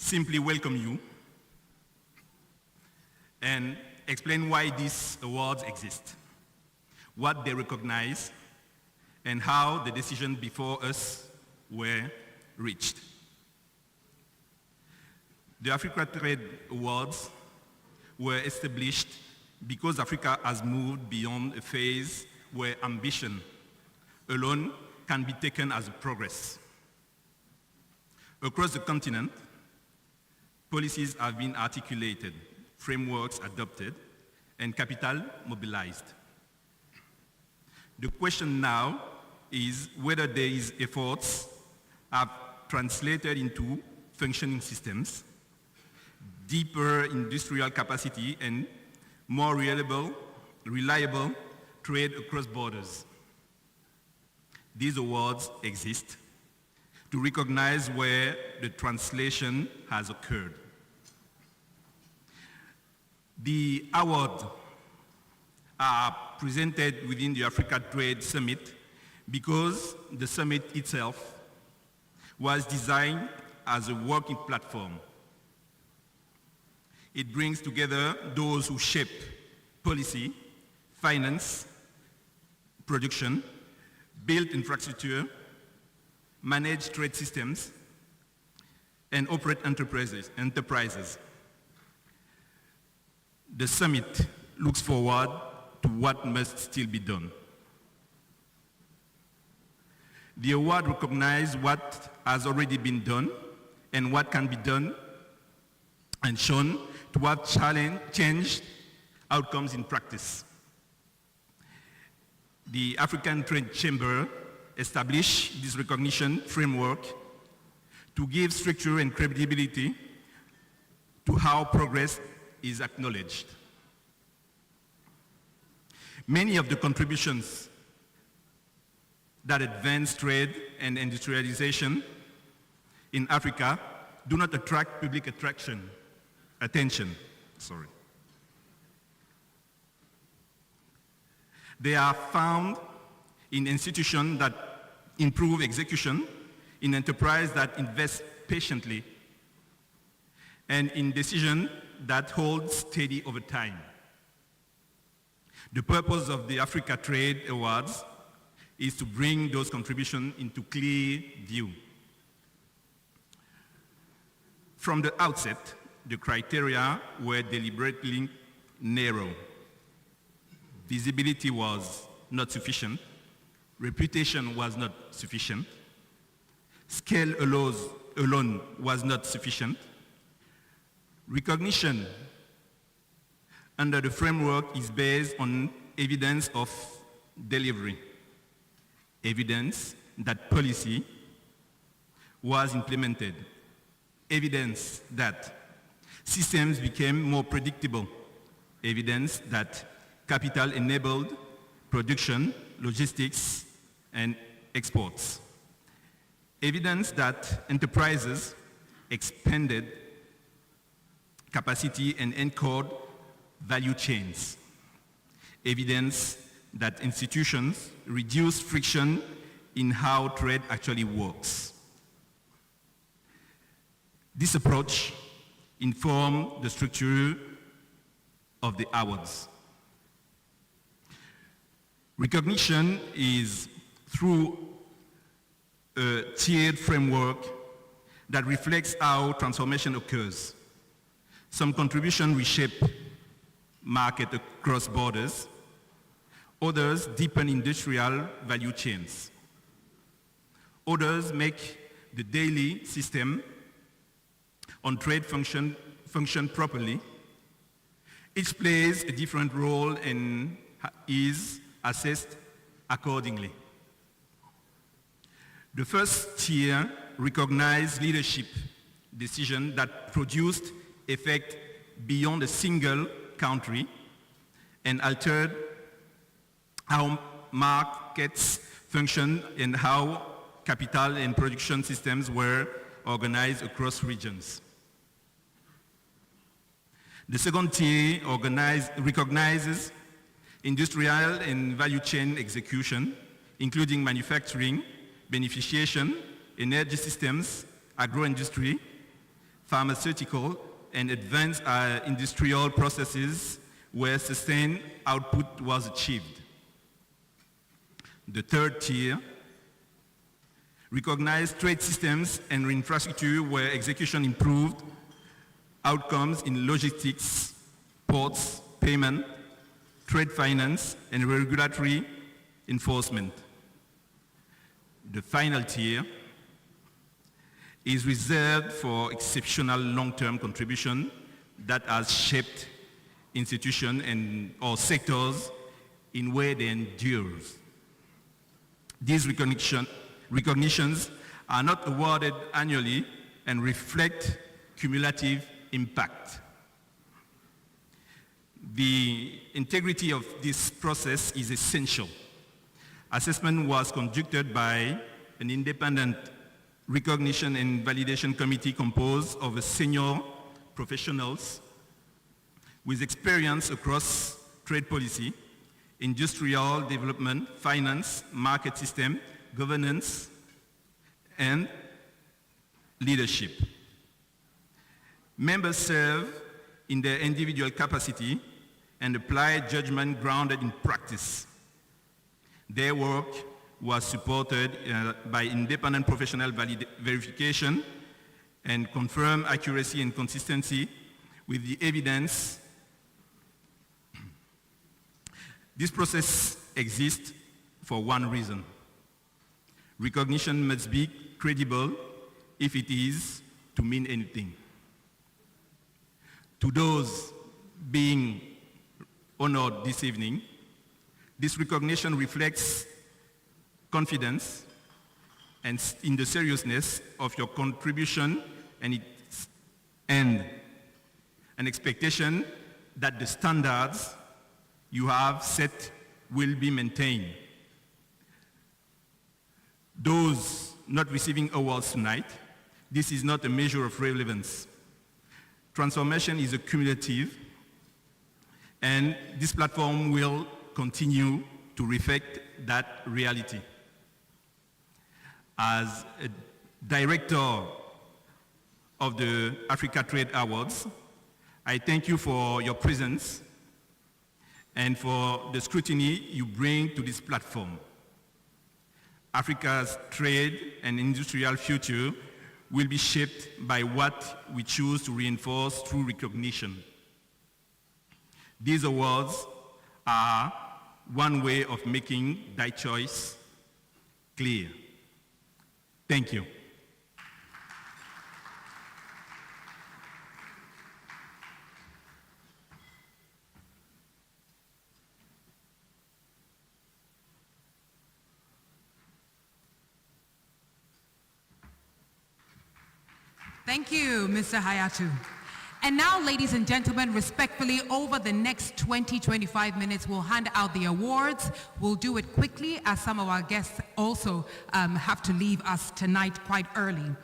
simply welcome you and explain why these awards exist, what they recognize, and how the decisions before us were reached. The Africa Trade Awards were established because Africa has moved beyond a phase where ambition alone can be taken as a progress. Across the continent, policies have been articulated, frameworks adopted, and capital mobilized. The question now is whether these efforts have translated into functioning systems, deeper industrial capacity, and more reliable trade across borders. These awards exist to recognize where the translation has occurred. The award are presented within the Africa Trade Summit because the summit itself was designed as a working platform. It brings together those who shape policy, finance, production, build infrastructure, manage trade systems, and operate enterprises. The summit looks forward to what must still be done. The award recognizes what has already been done and what can be done and shown to have changed outcomes in practice. The African Trade Chamber established this recognition framework to give structure and credibility to how progress is acknowledged. Many of the contributions that advance trade and industrialization in Africa do not attract public attention. They are found in institutions that improve execution, in enterprise that invest patiently, and in decisions that hold steady over time. The purpose of the Africa Trade Awards is to bring those contributions into clear view. From the outset, the criteria were deliberately narrow. Visibility was not sufficient. Reputation was not sufficient. Scale alone was not sufficient. Recognition under the framework is based on evidence of delivery, evidence that policy was implemented, evidence that systems became more predictable, evidence that capital enabled production, logistics, and exports, evidence that enterprises expanded capacity and anchored value chains, evidence that institutions reduce friction in how trade actually works. This approach informed the structure of the awards. Recognition is through a tiered framework that reflects how transformation occurs. Some contributions reshape market across borders. Others deepen industrial value chains. Others make the daily system on trade function properly. Each plays a different role and is assessed accordingly. The first tier recognized leadership decisions that produced effect beyond a single country and altered how markets function and how capital and production systems were organized across regions. The second tier recognizes industrial and value chain execution, including manufacturing, beneficiation, energy systems, agro-industry, pharmaceutical, and advanced industrial processes where sustained output was achieved. The third tier recognized trade systems and infrastructure where execution improved outcomes in logistics, ports, payment, trade finance, and regulatory enforcement. The final tier is reserved for exceptional long-term contribution that has shaped institutions and or sectors in way they endure. These recognitions are not awarded annually and reflect cumulative impact. The integrity of this process is essential. Assessment was conducted by an independent recognition and validation committee composed of senior professionals with experience across trade policy, industrial development, finance, market system, governance, and leadership. Members serve in their individual capacity and apply judgment grounded in practice. Their work was supported by independent professional verification and confirmed accuracy and consistency with the evidence. This process exists for one reason. Recognition must be credible if it is to mean anything. To those being honored this evening, this recognition reflects confidence and in the seriousness of your contribution and an expectation that the standards you have set will be maintained. Those not receiving awards tonight, this is not a measure of relevance. Transformation is cumulative, and this platform will continue to reflect that reality. As a director of the Africa Trade Awards, I thank you for your presence and for the scrutiny you bring to this platform. Africa's trade and industrial future will be shaped by what we choose to reinforce through recognition. These awards are one way of making that choice clear. Thank you. Thank you, Mr. Hayatu. And now, ladies and gentlemen, respectfully, over the next 20-25 minutes, we'll hand out the awards. We'll do it quickly, as some of our guests also have to leave us tonight quite early.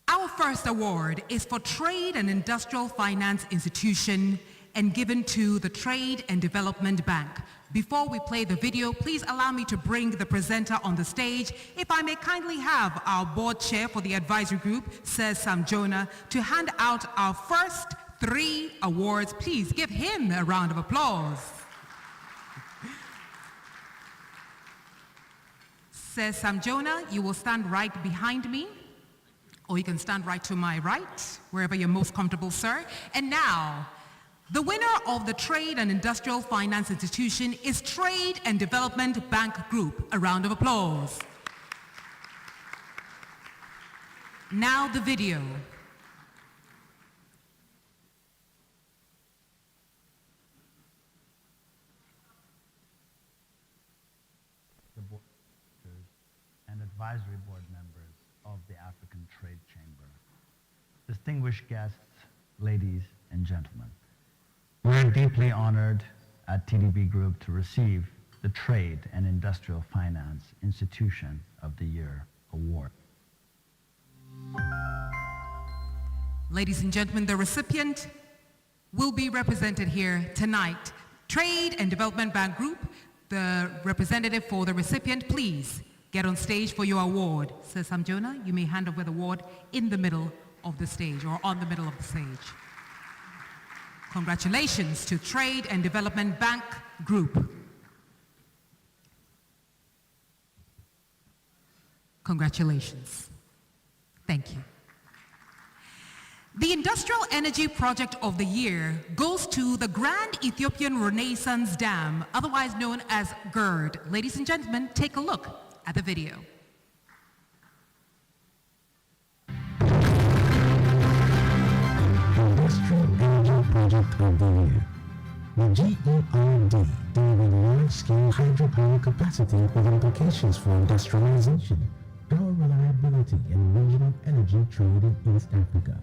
Our first award is for Trade and Industrial Finance Institution and given to the Trade and Development Bank. Before we play the video, please allow me to bring the presenter on the stage. If I may kindly have our board chair for the advisory group, Sir Sam Jonah, to hand out our first 3 awards. Please give him a round of applause. Sir Sam Jonah, you will stand right behind me, or you can stand right to my right, wherever you're most comfortable, sir. And now, the winner of the Trade and Industrial Finance Institution is Trade and Development Bank Group. A round of applause. Now the video. The board and advisory board members of the African Trade Chamber, distinguished guests, ladies and gentlemen. We're deeply honored at TDB Group to receive the Trade and Industrial Finance Institution of the Year Award. Ladies and gentlemen, the recipient will be represented here tonight. Trade and Development Bank Group, the representative for the recipient, please get on stage for your award. Sir Sam Jonah, you may hand over the award in the middle of the stage or on the middle of the stage. Congratulations to Trade and Development Bank Group. Congratulations. Thank you. The Industrial Energy Project of the Year goes to the Grand Ethiopian Renaissance Dam, otherwise known as GERD. Ladies and gentlemen, take a look at the video. Industrial Energy Project of the Year. The GERD delivering large-scale hydropower capacity with implications for industrialization, power reliability, and regional energy trade in East Africa.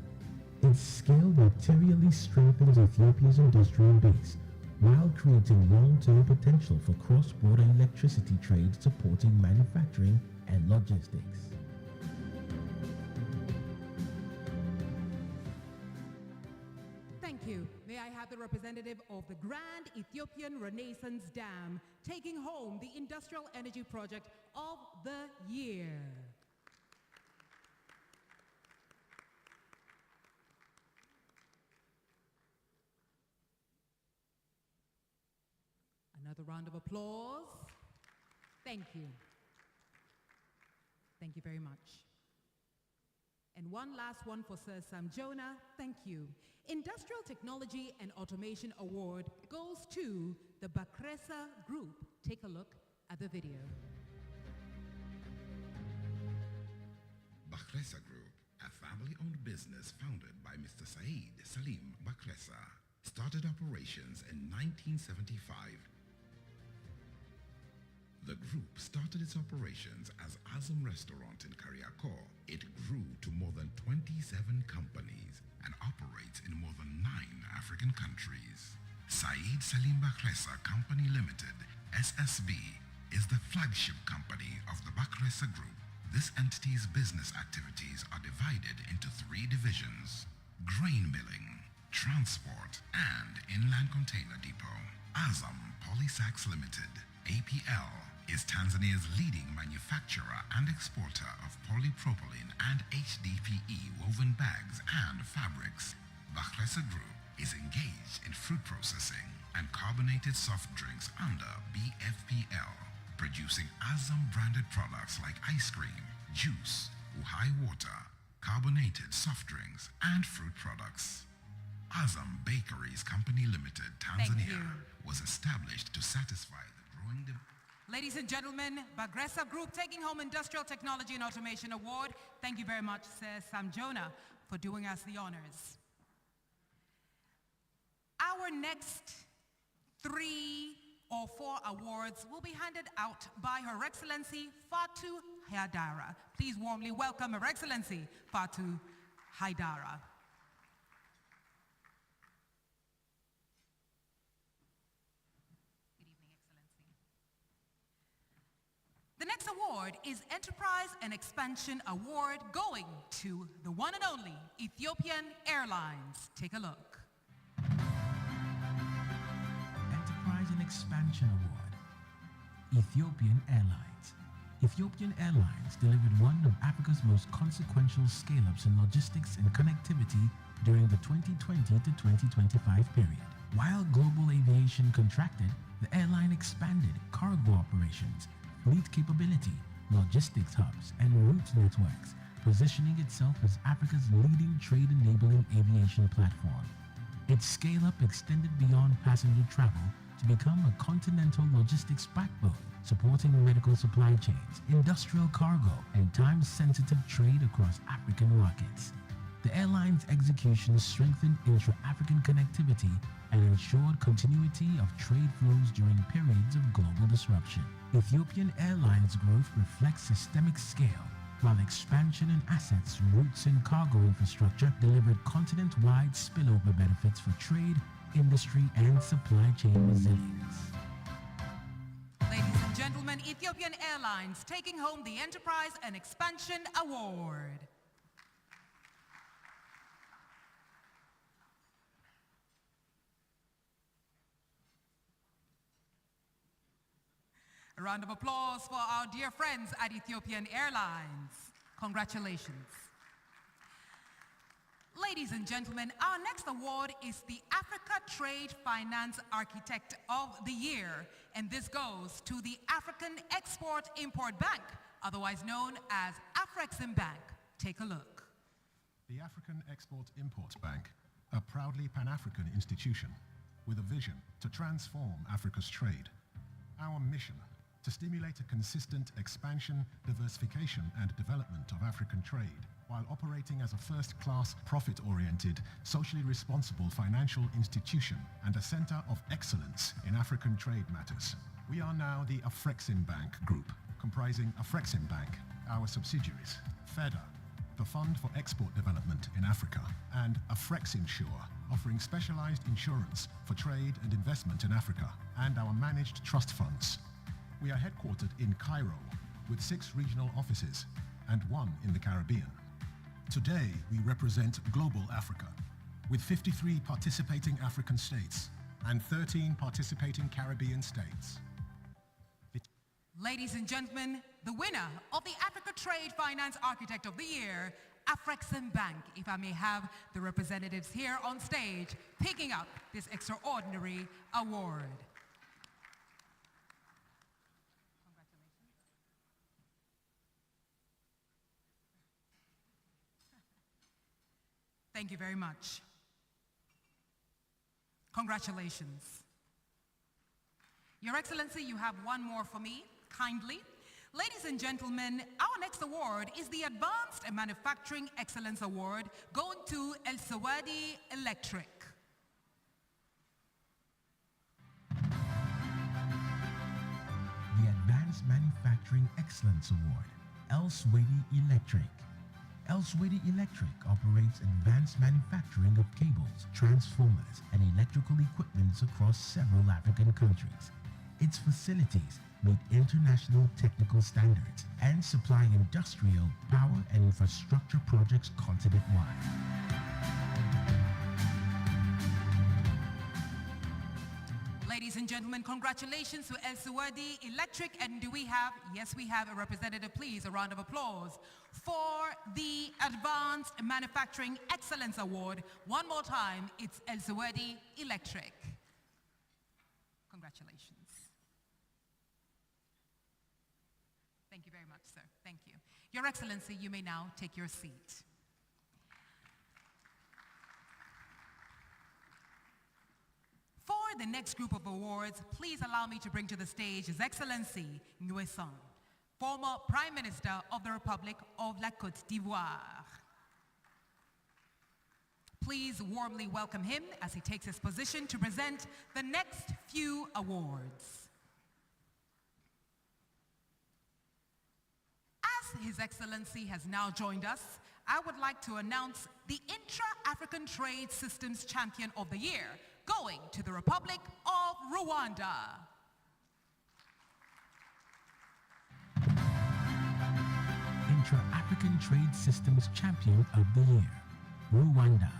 Its scale materially strengthens Ethiopia's industrial base while creating long-term potential for cross-border electricity trade supporting manufacturing and logistics. Thank you. May I have the representative of the Grand Ethiopian Renaissance Dam taking home the Industrial Energy Project of the Year. Another round of applause. Thank you. Thank you very much. And one last one for Sir Sam Jonah. Thank you. Industrial Technology and Automation Award goes to the Bakresa Group. Take a look at the video. Bakresa Group, a family-owned business founded by Mr. Saeed Salim Bakresa, started operations in 1975. The group started its operations as Azam Restaurant in Kariakor. It grew to more than 27 companies and operates in more than 9 African countries. Saeed Salim Bakresa Company Limited, SSB, is the flagship company of the Bakresa Group. This entity's business activities are divided into 3 divisions: grain milling, transport, and inland container depot. Azam Polysacks Limited, APL, is Tanzania's leading manufacturer and exporter of polypropylene and HDPE woven bags and fabrics. Bakresa Group is engaged in fruit processing and carbonated soft drinks under BFPL, producing Azam-branded products like ice cream, juice, Uhai water, carbonated soft drinks, and fruit products. Azam Bakeries Company Limited, Tanzania, was established to satisfy the growing demand. Ladies and gentlemen, Bakresa Group taking home Industrial Technology and Automation Award. Thank you very much, Sir Sam Jonah, for doing us the honors. Our next 3 or 4 awards will be handed out by Her Excellency Fatu Haidara. Please warmly welcome Her Excellency Fatu Haidara. The next award is Enterprise and Expansion Award going to the one and only Ethiopian Airlines. Take a look. Enterprise and Expansion Award, Ethiopian Airlines. Ethiopian Airlines delivered one of Africa's most consequential scale-ups in logistics and connectivity during the 2020 to 2025 period. While global aviation contracted, the airline expanded cargo operations, fleet capability, logistics hubs, and route networks, positioning itself as Africa's leading trade-enabling aviation platform. Its scale-up extended beyond passenger travel to become a continental logistics backbone, supporting medical supply chains, industrial cargo, and time-sensitive trade across African markets. The airline's execution strengthened intra-African connectivity and ensured continuity of trade flows during periods of global disruption. Ethiopian Airlines' growth reflects systemic scale, while expansion in assets, routes, and cargo infrastructure delivered continent-wide spillover benefits for trade, industry, and supply chain resilience. Ladies and gentlemen, Ethiopian Airlines taking home the Enterprise and Expansion Award. A round of applause for our dear friends at Ethiopian Airlines. Congratulations. Ladies and gentlemen, our next award is the Africa Trade Finance Architect of the Year, and this goes to the African Export-Import Bank, otherwise known as Afrexim Bank. Take a look. The African Export-Import Bank, a proudly Pan-African institution with a vision to transform Africa's trade. Our mission: to stimulate a consistent expansion, diversification, and development of African trade, while operating as a first-class, profit-oriented, socially responsible financial institution and a center of excellence in African trade matters. We are now the Afrexim Bank Group, comprising Afrexim Bank, our subsidiaries, FEDA, the Fund for Export Development in Africa, and Afrexinsure, offering specialized insurance for trade and investment in Africa, and our managed trust funds. We are headquartered in Cairo, with 6 regional offices and 1 in the Caribbean. Today, we represent global Africa, with 53 participating African states and 13 participating Caribbean states. Ladies and gentlemen, the winner of the Africa Trade Finance Architect of the Year, Afrexim Bank. If I may have the representatives here on stage picking up this extraordinary award. Thank you very much. Congratulations. Your Excellency, you have one more for me, kindly. Ladies and gentlemen, our next award is the Advanced Manufacturing Excellence Award going to El Sawadi Electric. The Advanced Manufacturing Excellence Award, El Sawadi Electric. El Sawadi Electric operates advanced manufacturing of cables, transformers, and electrical equipment across several African countries. Its facilities meet international technical standards and supply industrial, power, and infrastructure projects continent-wide. Ladies and gentlemen, congratulations to El Sawadi Electric. And do we have, yes, we have a representative, please, a round of applause for the Advanced Manufacturing Excellence Award. One more time, it's El Sawadi Electric. Congratulations. Thank you very much, sir. Thank you. Your Excellency, you may now take your seat. For the next group of awards, please allow me to bring to the stage His Excellency Nguessan, former Prime Minister of the Republic of la Côte d'Ivoire. Please warmly welcome him as he takes his position to present the next few awards. As His Excellency has now joined us, I would like to announce the Intra-African Trade Systems Champion of the Year, going to the Republic of Rwanda. Intra-African Trade Systems Champion of the Year, Rwanda.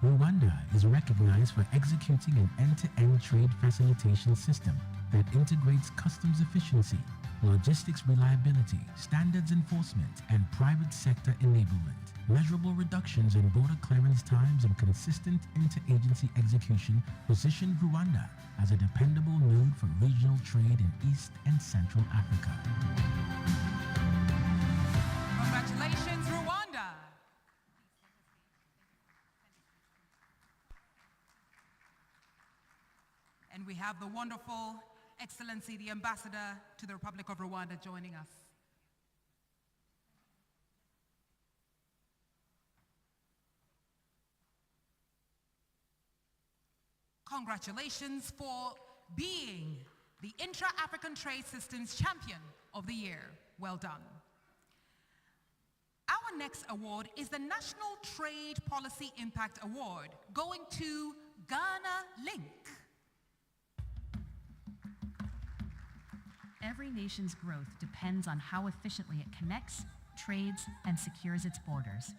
Rwanda is recognized for executing an end-to-end trade facilitation system that integrates customs efficiency, logistics reliability, standards enforcement, and private sector enablement. Measurable reductions in border clearance times and consistent interagency execution position Rwanda as a dependable node for regional trade in East and Central Africa. Congratulations, Rwanda. And we have the wonderful Excellency, the Ambassador to the Republic of Rwanda, joining us. Congratulations for being the Intra-African Trade Systems Champion of the Year. Well done. Our next award is the National Trade Policy Impact Award, going to Ghana Link. Every nation's growth depends on how efficiently it connects, trades, and secures its borders.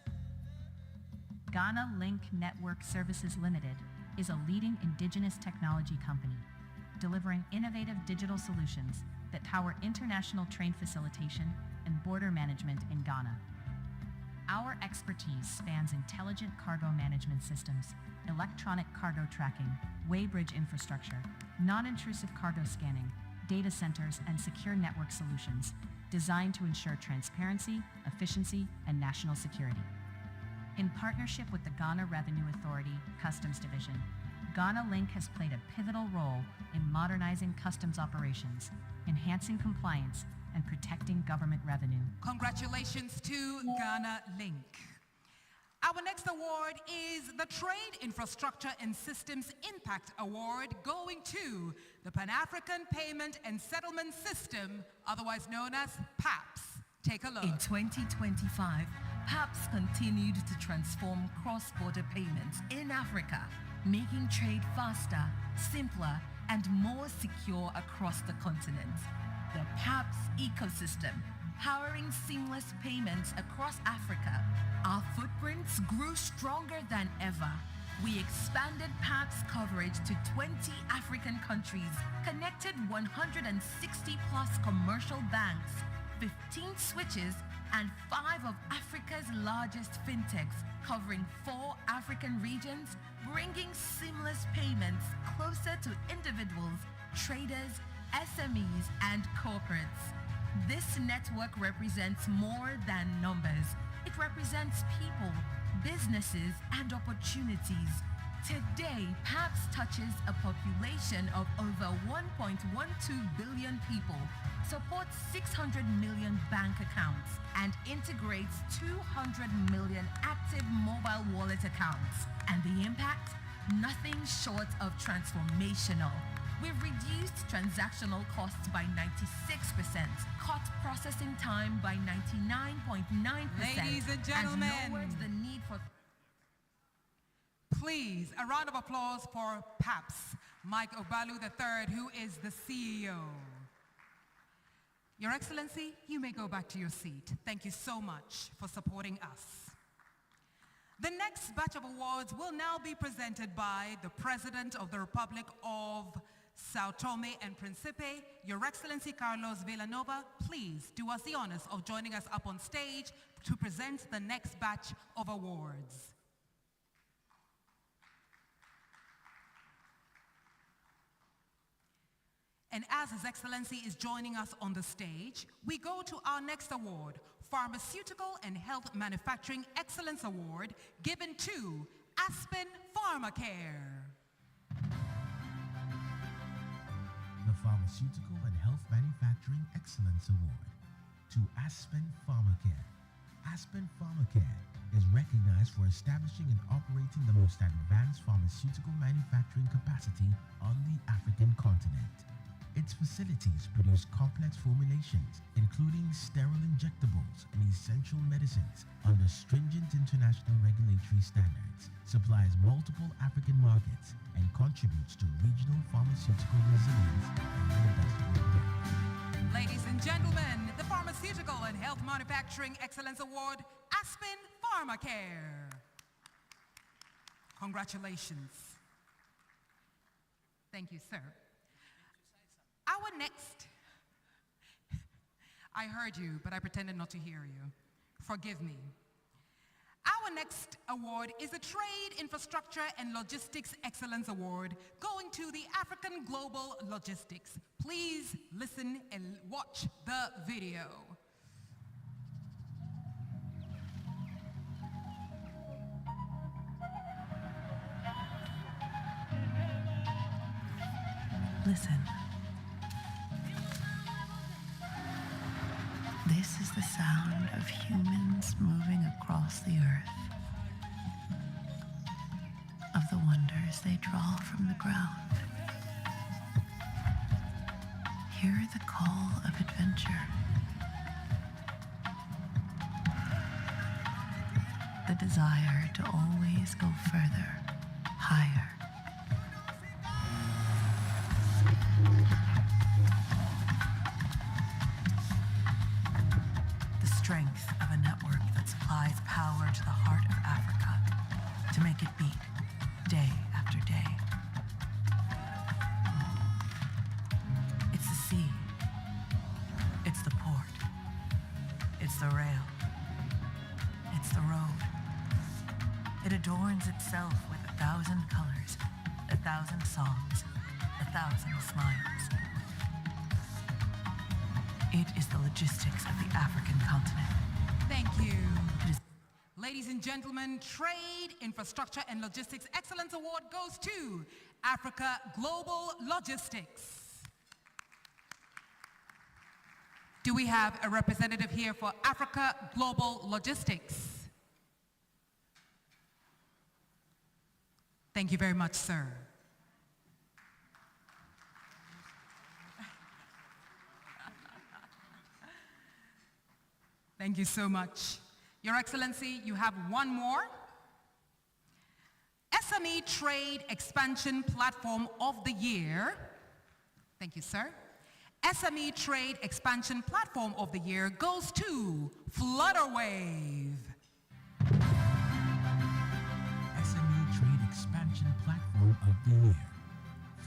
Ghana Link Network Services Limited is a leading indigenous technology company, delivering innovative digital solutions that power international trade facilitation and border management in Ghana. Our expertise spans intelligent cargo management systems, electronic cargo tracking, weighbridge infrastructure, non-intrusive cargo scanning, data centers, and secure network solutions designed to ensure transparency, efficiency, and national security. In partnership with the Ghana Revenue Authority Customs Division, Ghana Link has played a pivotal role in modernizing customs operations, enhancing compliance, and protecting government revenue. Congratulations to Ghana Link. Our next award is the Trade Infrastructure and Systems Impact Award, going to the Pan-African Payment and Settlement System, otherwise known as PAPS. Take a look. In 2025, PAPS continued to transform cross-border payments in Africa, making trade faster, simpler, and more secure across the continent. The PAPS ecosystem, powering seamless payments across Africa. Our footprints grew stronger than ever, We expanded PAP's coverage to 20 African countries, connected 160 plus commercial banks, 15 switches, and 5 of Africa's largest fintechs, covering 4 African regions, bringing seamless payments closer to individuals, traders, SMEs, and corporates. This network represents more than numbers. It represents people, businesses, and opportunities. Today, PAPS touches a population of over 1.12 billion people, supports 600 million bank accounts, and integrates 200 million active mobile wallet accounts. And the impact? Nothing short of transformational. We've reduced transactional costs by 96%, cut processing time by 99.9%, Ladies and gentlemen, and lowered the need for... Please, a round of applause for PAPS, Mike Ogbalu III, who is the CEO. Your Excellency, you may go back to your seat. Thank you so much for supporting us. The next batch of awards will now be presented by the President of the Republic of Sao Tome and Principe, Your Excellency Carlos Villanova. Please do us the honors of joining us up on stage to present the next batch of awards. And as His Excellency is joining us on the stage, we go to our next award, Pharmaceutical and Health Manufacturing Excellence Award, given to Aspen Pharmacare. The Pharmaceutical and Health Manufacturing Excellence Award to Aspen Pharmacare. Aspen Pharmacare is recognized for establishing and operating the most advanced pharmaceutical manufacturing capacity on the African continent. Its facilities produce complex formulations, including sterile injectables and essential medicines under stringent international regulatory standards, supplies multiple African markets, and contributes to regional pharmaceutical resilience and industrial growth. Ladies and gentlemen, the Pharmaceutical and Health Manufacturing Excellence Award, Aspen Pharmacare. Congratulations. Thank you, sir. Our next, I heard you, but I pretended not to hear you. Forgive me. Our next award is the Trade Infrastructure and Logistics Excellence Award, going to the African Global Logistics. Please listen and watch the video. Listen. This is the sound of humans moving across the earth, of the wonders they draw from the ground. Hear the call of adventure, the desire to always go further, higher. Strength of a network that supplies power to the heart of Africa to make it beat day after day. It's the sea. It's the port. It's the rail. It's the road. It adorns itself with 1,000 colors, 1,000 songs, 1,000 smiles. It is the logistics of the African continent. Thank you. Ladies and gentlemen, Trade, Infrastructure, and Logistics Excellence Award goes to Africa Global Logistics. Do we have a representative here for Africa Global Logistics? Thank you very much, sir. Thank you so much. Your Excellency, you have one more. SME Trade Expansion Platform of the Year. Thank you, sir. SME Trade Expansion Platform of the Year goes to Flutterwave. SME Trade Expansion Platform of the Year.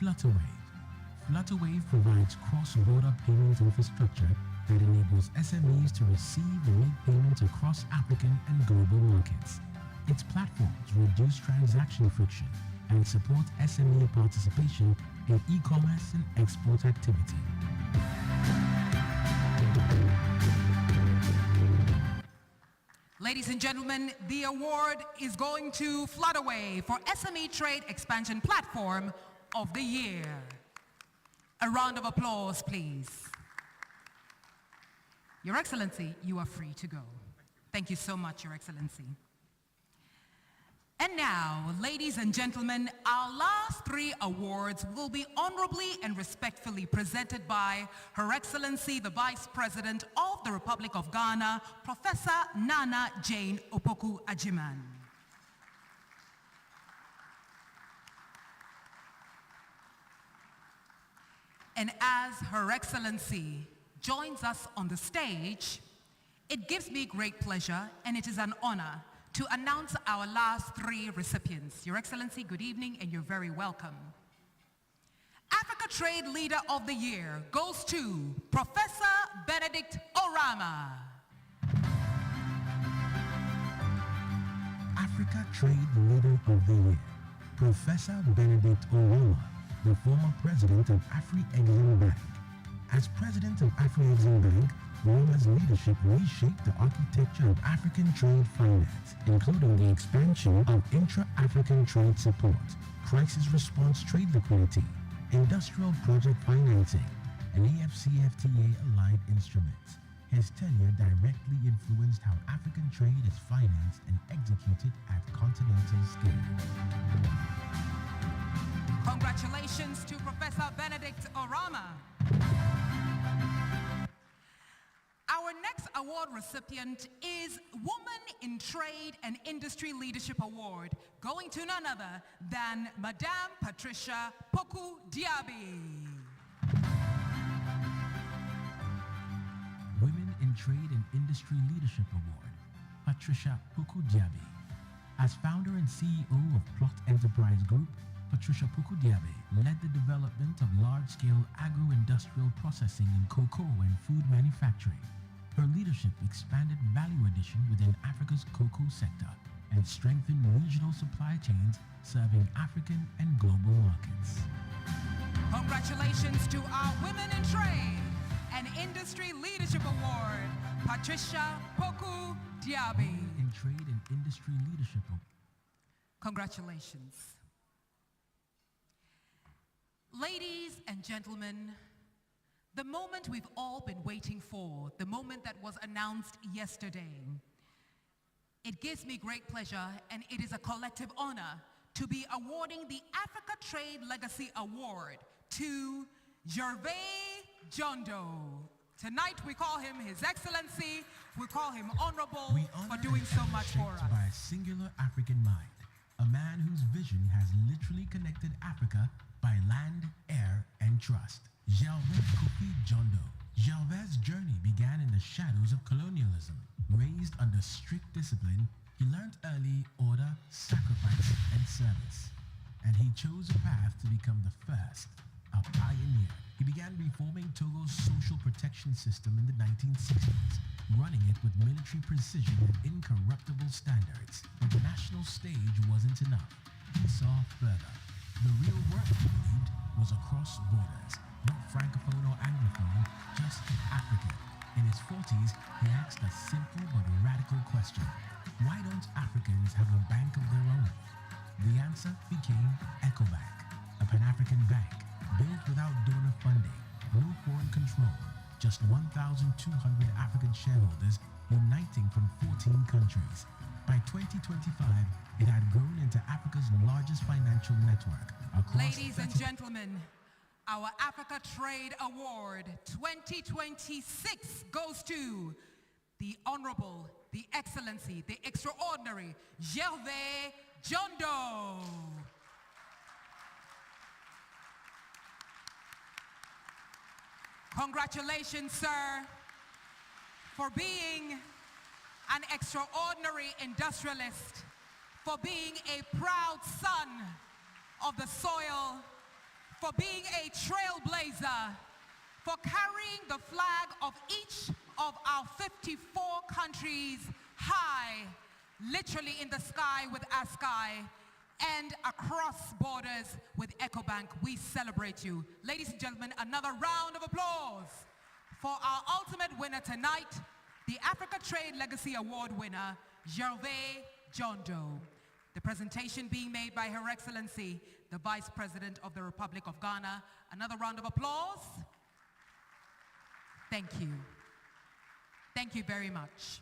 Flutterwave. Flutterwave provides cross-border payment infrastructure that enables SMEs to receive and make payments across African and global markets. Its platforms reduce transaction friction and support SME participation in e-commerce and export activity. Ladies and gentlemen, the award is going to Flutterwave for SME Trade Expansion Platform of the Year. A round of applause, please. Your Excellency, you are free to go. Thank you so much, Your Excellency. And now, ladies and gentlemen, our last three awards will be honorably and respectfully presented by Her Excellency, the Vice President of the Republic of Ghana, Professor Nana Jane Opoku Ajiman. And as Her Excellency joins us on the stage, it gives me great pleasure and it is an honor to announce our last three recipients. Your Excellency, good evening and you're very welcome. Africa Trade Leader of the Year goes to Professor Benedict Orama. Africa Trade Leader of the Year, Professor Benedict Orama, the former president of Afri-Exim Bank. As president of Afri-Exim Bank, Orama's leadership reshaped the architecture of African trade finance, including the expansion of intra-African trade support, crisis response trade liquidity, industrial project financing, and AFCFTA-aligned instruments. His tenure directly influenced how African trade is financed and executed at continental scale. Congratulations to Professor Benedict Orama. Our next award recipient is Woman in Trade and Industry Leadership Award, going to none other than Madame Patricia Poku Diaby. Women in Trade and Industry Leadership Award, Patricia Poku Diaby. As founder and CEO of Plot Enterprise Group, Patricia Poku Diaby led the development of large-scale agro-industrial processing in cocoa and food manufacturing. Her leadership expanded value addition within Africa's cocoa sector and strengthened regional supply chains serving African and global markets. Congratulations to our Women in Trade and Industry Leadership Award, Patricia Poku Diaby. Women in Trade and Industry Leadership Award. Congratulations. Ladies and gentlemen, the moment we've all been waiting for, the moment that was announced yesterday. It gives me great pleasure and it is a collective honor to be awarding the Africa Trade Legacy Award to Gervais Jondo. Tonight we call him His Excellency, we call him Honorable for doing so much for us. By a singular African mind, a man whose vision has literally connected Africa by land, air, and trust. Gervais Kofi Jondo. Gervais' journey began in the shadows of colonialism. Raised under strict discipline, he learned early order, sacrifice, and service. And he chose a path to become the first, a pioneer. He began reforming Togo's social protection system in the 1960s, running it with military precision and incorruptible standards. But the national stage wasn't enough. He saw further. The real work, he believed, was across borders. Not Francophone or Anglophone, just African. In his 40s, he asked a simple but radical question. Why don't Africans have a bank of their own? The answer became EcoBank, a Pan-African bank built without donor funding, no foreign control, just 1,200 African shareholders uniting from 14 countries. By 2025, it had grown into Africa's largest financial network. Ladies and gentlemen, our Africa Trade Award 2026 goes to the Honorable, the Excellency, the Extraordinary Gervais Jondo. Congratulations, sir, for being an extraordinary industrialist, for being a proud son of the soil, for being a trailblazer, for carrying the flag of each of our 54 countries high, literally in the sky with ASCI, and across borders with EcoBank. We celebrate you. Ladies and gentlemen, another round of applause for our ultimate winner tonight, the Africa Trade Legacy Award winner, Gervais John Doe. The presentation being made by Her Excellency, the Vice President of the Republic of Ghana. Another round of applause. Thank you. Thank you very much.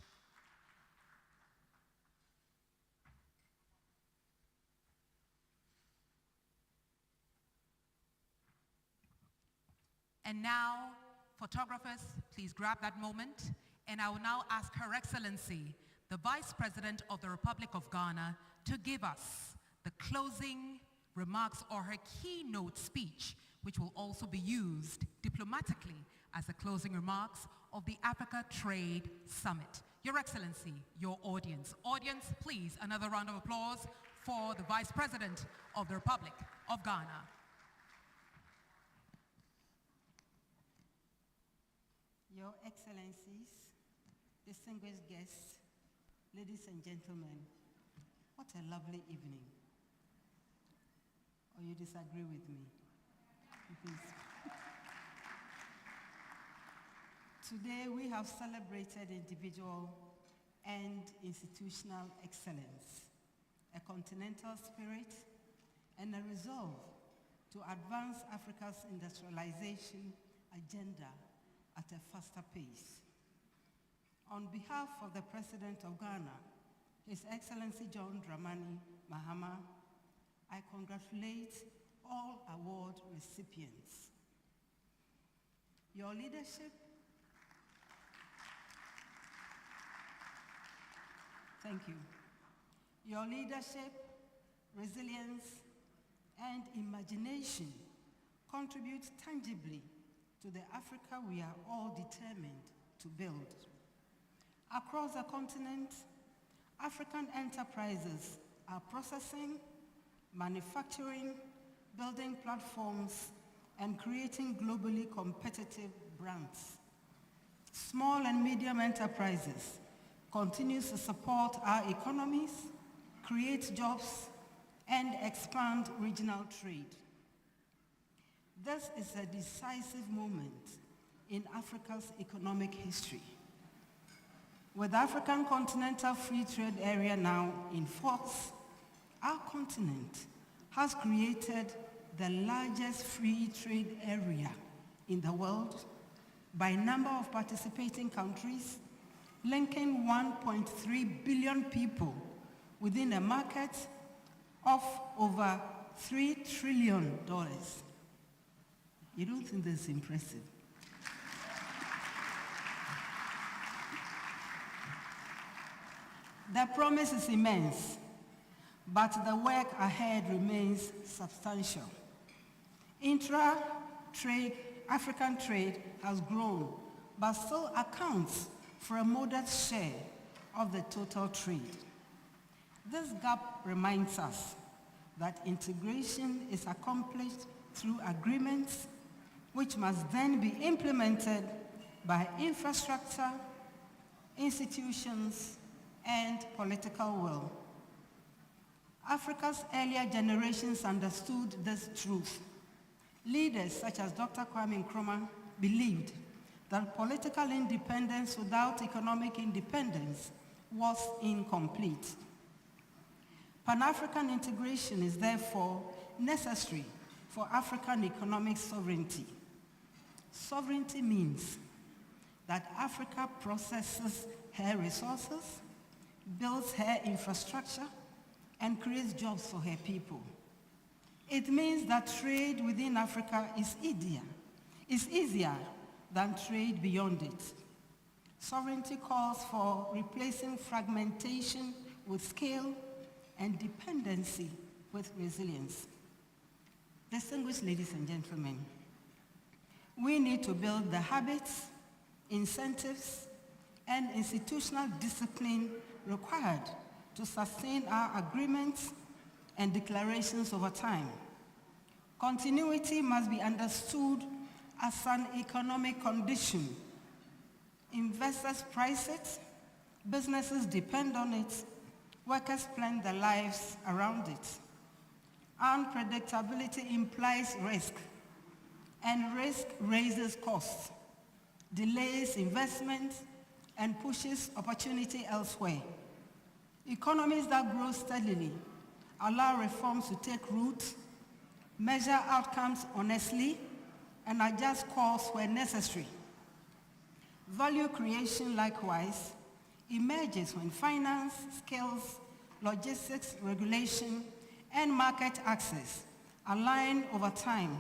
And now, photographers, please grab that moment. And I will now ask Her Excellency, the Vice President of the Republic of Ghana, to give us the closing remarks or her keynote speech, which will also be used diplomatically as the closing remarks of the Africa Trade Summit. Your Excellency, your audience. Audience, please, another round of applause for the Vice President of the Republic of Ghana. Your Excellencies, distinguished guests, ladies and gentlemen, what a lovely evening. Or you disagree with me? Please. Today we have celebrated individual and institutional excellence, a continental spirit, and a resolve to advance Africa's industrialization agenda at a faster pace. On behalf of the President of Ghana, His Excellency John Dramani Mahama, I congratulate all award recipients. Your leadership, thank you. Your leadership, resilience, and imagination contribute tangibly to the Africa we are all determined to build. Across the continent, African enterprises are processing, manufacturing, building platforms, and creating globally competitive brands. Small and medium enterprises continue to support our economies, create jobs, and expand regional trade. This is a decisive moment in Africa's economic history. With the African Continental Free Trade Area now in force, our continent has created the largest free trade area in the world by number of participating countries, linking 1.3 billion people within a market of over $3 trillion. You don't think this is impressive? The promise is immense, but the work ahead remains substantial. Intra-trade, African trade has grown, but still accounts for a modest share of the total trade. This gap reminds us that integration is accomplished through agreements, which must then be implemented by infrastructure, institutions, and political will. Africa's earlier generations understood this truth. Leaders such as Dr. Kwame Nkrumah believed that political independence without economic independence was incomplete. Pan-African integration is therefore necessary for African economic sovereignty. Sovereignty means that Africa processes her resources, builds her infrastructure, and creates jobs for her people. It means that trade within Africa is easier than trade beyond it. Sovereignty calls for replacing fragmentation with scale and dependency with resilience. Distinguished ladies and gentlemen, we need to build the habits, incentives, and institutional discipline required to sustain our agreements and declarations over time. Continuity must be understood as an economic condition. Investors price it, businesses depend on it, workers plan their lives around it. Unpredictability implies risk, and risk raises costs, delays investment, and pushes opportunity elsewhere. Economies that grow steadily allow reforms to take root, measure outcomes honestly, and adjust course where necessary. Value creation, likewise, emerges when finance, skills, logistics, regulation, and market access align over time.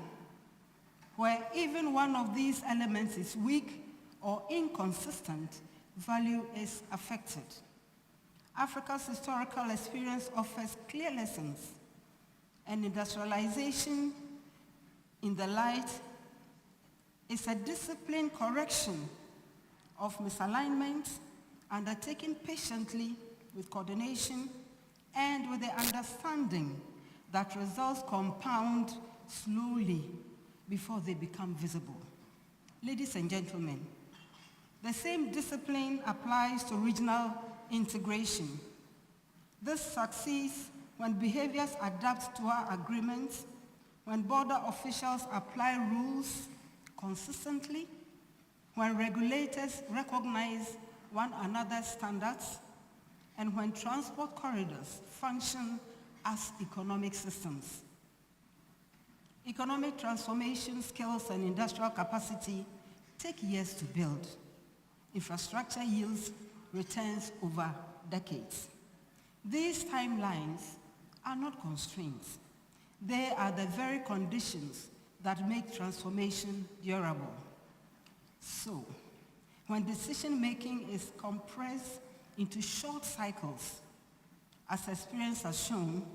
Where even one of these elements is weak or inconsistent, value is affected. Africa's historical experience offers clear lessons, and industrialization in the light is a disciplined correction of misalignment undertaken patiently with coordination and with the understanding that results compound slowly before they become visible. Ladies and gentlemen, the same discipline applies to regional integration. This succeeds when behaviors adapt to our agreements, when border officials apply rules consistently, when regulators recognize one another's standards, and when transport corridors function as economic systems. Economic transformation, skills, and industrial capacity take years to build. Infrastructure yields returns over decades. These timelines are not constraints. They are the very conditions that make transformation durable. So, when decision-making is compressed into short cycles, as experience has shown,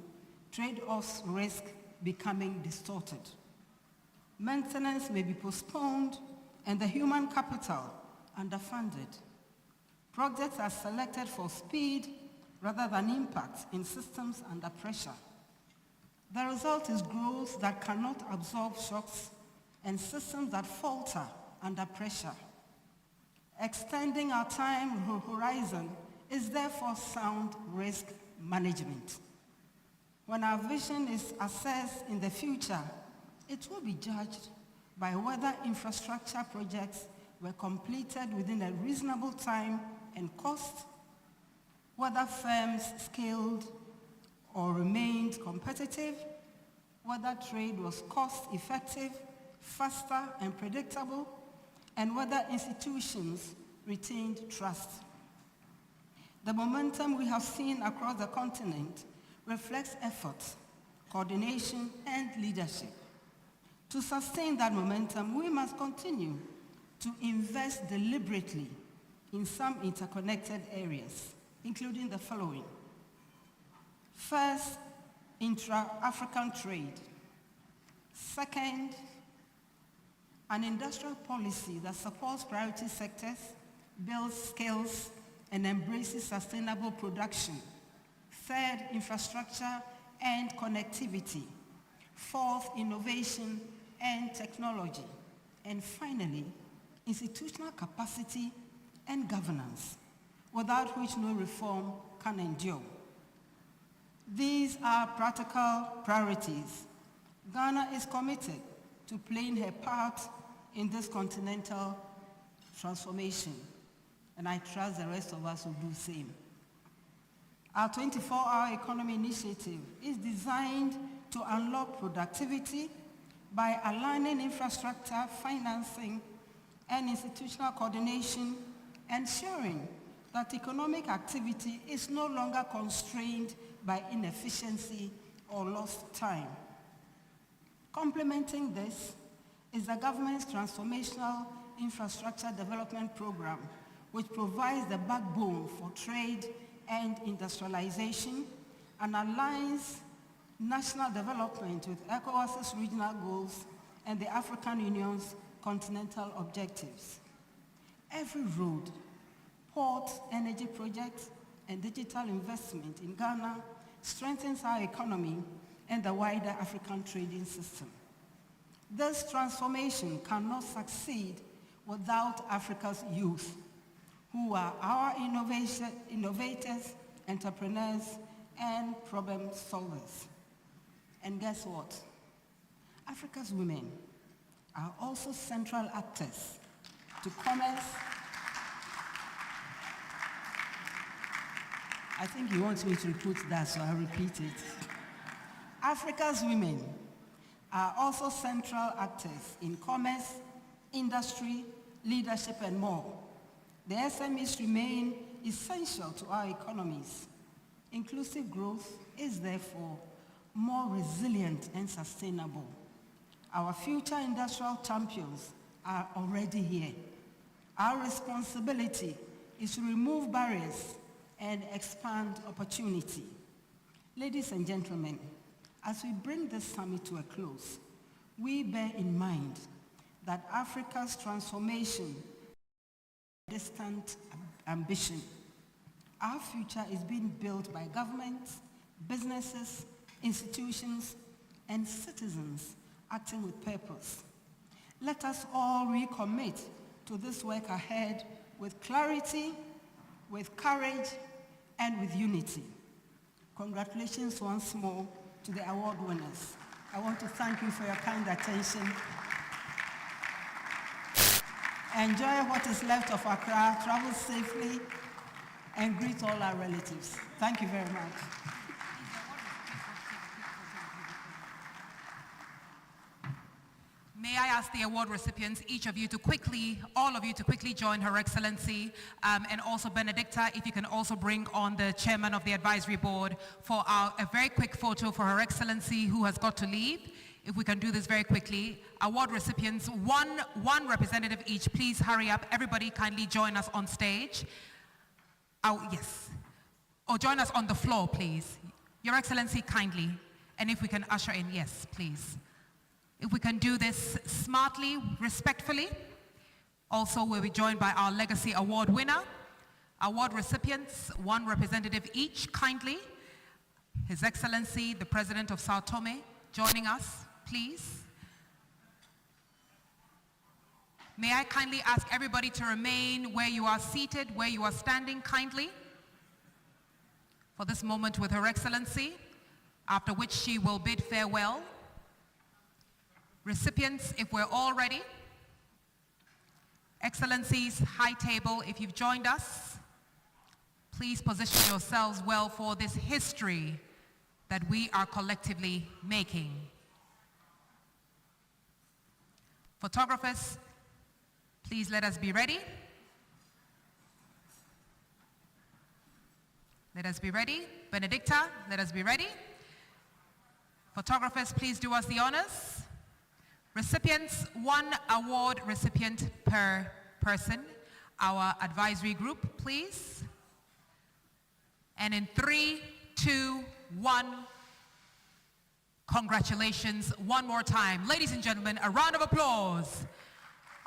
trade-offs risk becoming distorted. Maintenance may be postponed and the human capital underfunded. Projects are selected for speed rather than impact in systems under pressure. The result is growth that cannot absorb shocks and systems that falter under pressure. Extending our time horizon is therefore sound risk management. When our vision is assessed in the future, it will be judged by whether infrastructure projects were completed within a reasonable time and cost, whether firms scaled or remained competitive, whether trade was cost-effective, faster and predictable, and whether institutions retained trust. The momentum we have seen across the continent reflects effort, coordination, and leadership. To sustain that momentum, we must continue to invest deliberately in some interconnected areas, including the following. First, intra-African trade. Second, an industrial policy that supports priority sectors, builds skills, and embraces sustainable production. Third, infrastructure and connectivity. Fourth, innovation and technology. And finally, institutional capacity and governance, without which no reform can endure. These are practical priorities. Ghana is committed to playing her part in this continental transformation, and I trust the rest of us will do the same. Our 24-hour economy initiative is designed to unlock productivity by aligning infrastructure, financing, and institutional coordination, ensuring that economic activity is no longer constrained by inefficiency or lost time. Complementing this is the government's transformational infrastructure development program, which provides the backbone for trade and industrialization and aligns national development with ECOWAS's regional goals and the African Union's continental objectives. Every road, port, energy project, and digital investment in Ghana strengthens our economy and the wider African trading system. This transformation cannot succeed without Africa's youth, who are our innovators, entrepreneurs, and problem solvers. And guess what? Africa's women are also central actors to commerce. I think he wants me to repeat that, so I'll repeat it. Africa's women are also central actors in commerce, industry, leadership, and more. The SMEs remain essential to our economies. Inclusive growth is therefore more resilient and sustainable. Our future industrial champions are already here. Our responsibility is to remove barriers and expand opportunity. Ladies and gentlemen, as we bring this summit to a close, we bear in mind that Africa's transformation is a distant ambition. Our future is being built by governments, businesses, institutions, and citizens acting with purpose. Let us all recommit to this work ahead with clarity, with courage, and with unity. Congratulations once more to the award winners. I want to thank you for your kind attention. Enjoy what is left of Accra, travel safely, and greet all our relatives. Thank you very much. May I ask the award recipients, each of you to quickly, all of you to quickly join Her Excellency, and also Benedicta, if you can also bring on the chairman of the advisory board for a very quick photo for Her Excellency who has got to leave. If we can do this very quickly. Award recipients, one representative each, please hurry up. Everybody kindly join us on stage. Oh, yes. Or join us on the floor, please. Your Excellency, kindly. And if we can usher in, yes, please. If we can do this smartly, respectfully. Also, we'll be joined by our Legacy Award winner. Award recipients, one representative each, kindly. His Excellency, the President of Sao Tome, joining us, please. May I kindly ask everybody to remain where you are seated, where you are standing, kindly, for this moment with Her Excellency, after which she will bid farewell. Recipients, if we're all ready. Excellencies, high table, if you've joined us, please position yourselves well for this history that we are collectively making. Photographers, please let us be ready. Let us be ready. Benedicta, let us be ready. Photographers, please do us the honors. Recipients, one award recipient per person. Our advisory group, please. And in 3, 2, 1, congratulations one more time. Ladies and gentlemen, a round of applause.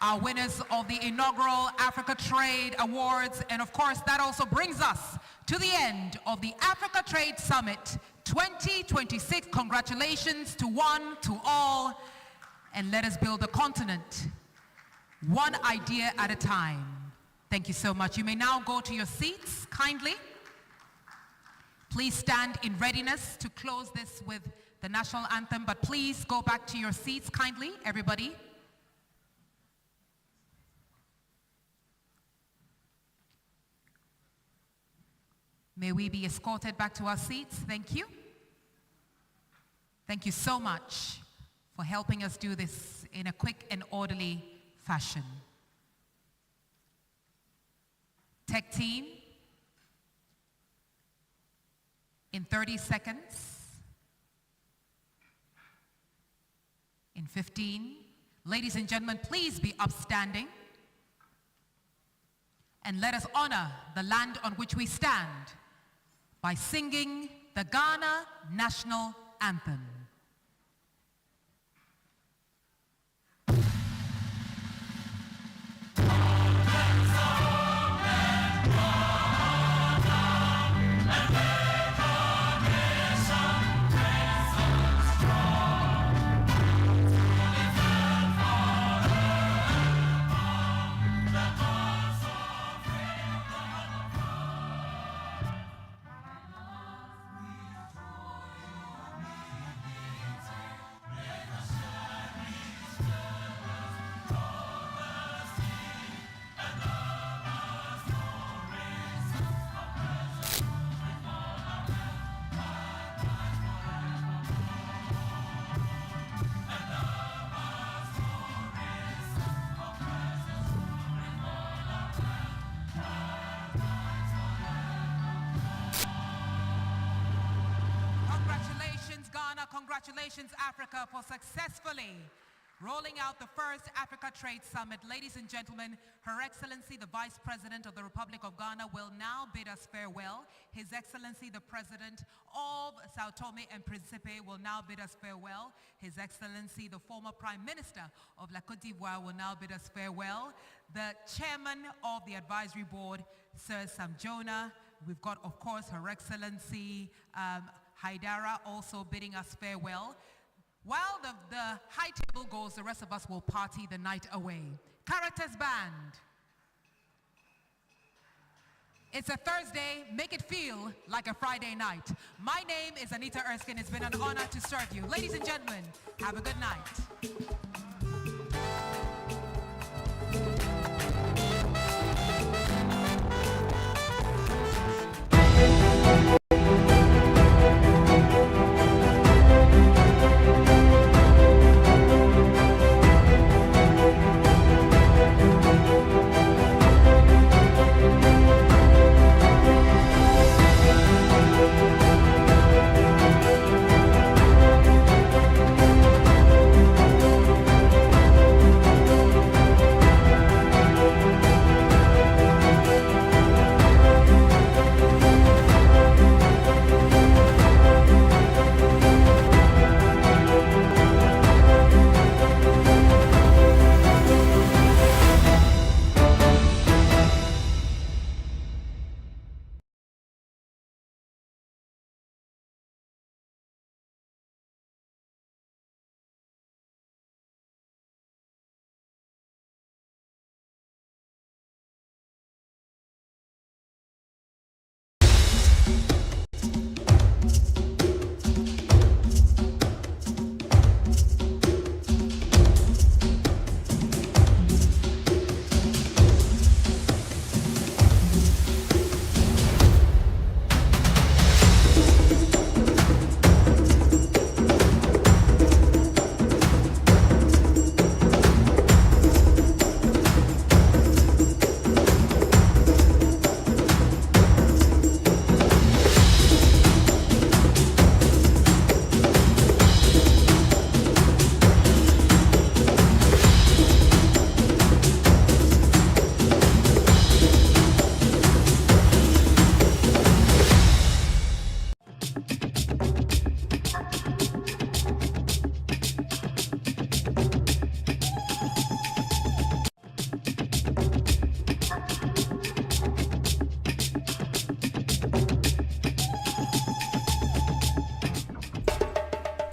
Our winners of the inaugural Africa Trade Awards, and of course that also brings us to the end of the Africa Trade Summit 2026. Congratulations to one, to all, and let us build a continent, one idea at a time. Thank you so much. You may now go to your seats, kindly. Please stand in readiness to close this with the national anthem, but please go back to your seats, kindly, everybody. May we be escorted back to our seats. Thank you. Thank you so much for helping us do this in a quick and orderly fashion. Tech team, in 30 seconds, in 15, ladies and gentlemen, please be upstanding and let us honor the land on which we stand by singing the Ghana National Anthem. Congratulations, Africa, for successfully rolling out the first Africa Trade Summit. Ladies and gentlemen, Her Excellency, the Vice President of the Republic of Ghana, will now bid us farewell. His Excellency, the President of Sao Tome and Principe, will now bid us farewell. His Excellency, the former Prime Minister of La Côte d'Ivoire, will now bid us farewell. The Chairman of the Advisory Board, Sir Sam Jonah. We've got, of course, Her Excellency Haidara also bidding us farewell. While the high table goes, the rest of us will party the night away. Characters Band. It's a Thursday, make it feel like a Friday night. My name is Anita Erskine. It's been an honor to serve you. Ladies and gentlemen, have a good night.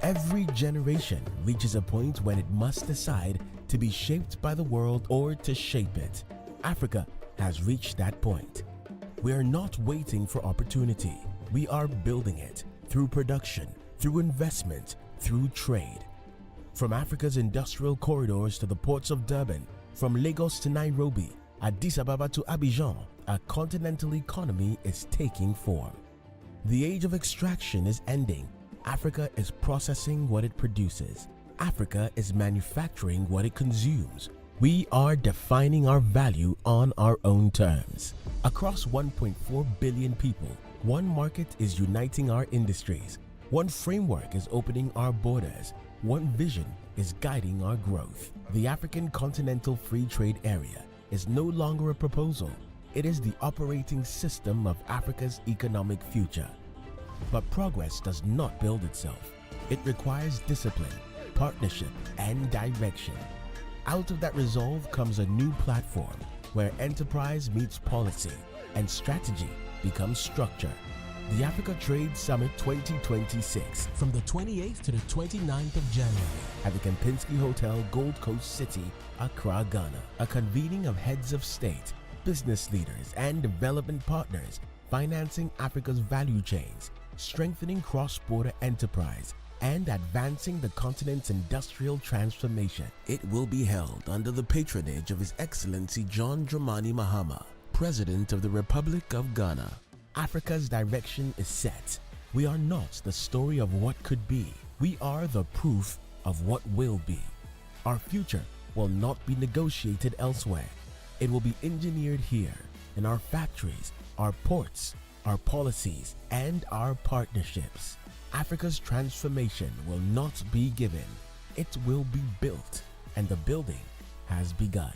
Every generation reaches a point when it must decide to be shaped by the world or to shape it. Africa has reached that point. We are not waiting for opportunity. We are building it through production, through investment, through trade. From Africa's industrial corridors to the ports of Durban, from Lagos to Nairobi, Addis Ababa to Abidjan, a continental economy is taking form. The age of extraction is ending. Africa is processing what it produces. Africa is manufacturing what it consumes. We are defining our value on our own terms. Across 1.4 billion people, one market is uniting our industries. One framework is opening our borders. One vision is guiding our growth. The African Continental Free Trade Area is no longer a proposal. It is the operating system of Africa's economic future. But progress does not build itself. It requires discipline, partnership, and direction. Out of that resolve comes a new platform where enterprise meets policy and strategy becomes structure. The Africa Trade Summit 2026 from the 28th to the 29th of January at the Kempinski Hotel, Gold Coast City, Accra, Ghana. A convening of heads of state, business leaders, and development partners financing Africa's value chains, strengthening cross-border enterprise, and advancing the continent's industrial transformation. It will be held under the patronage of His Excellency John Dramani Mahama, President of the Republic of Ghana. Africa's direction is set. We are not the story of what could be. We are the proof of what will be. Our future will not be negotiated elsewhere. It will be engineered here in our factories, our ports, our policies, and our partnerships. Africa's transformation will not be given, it will be built, and the building has begun.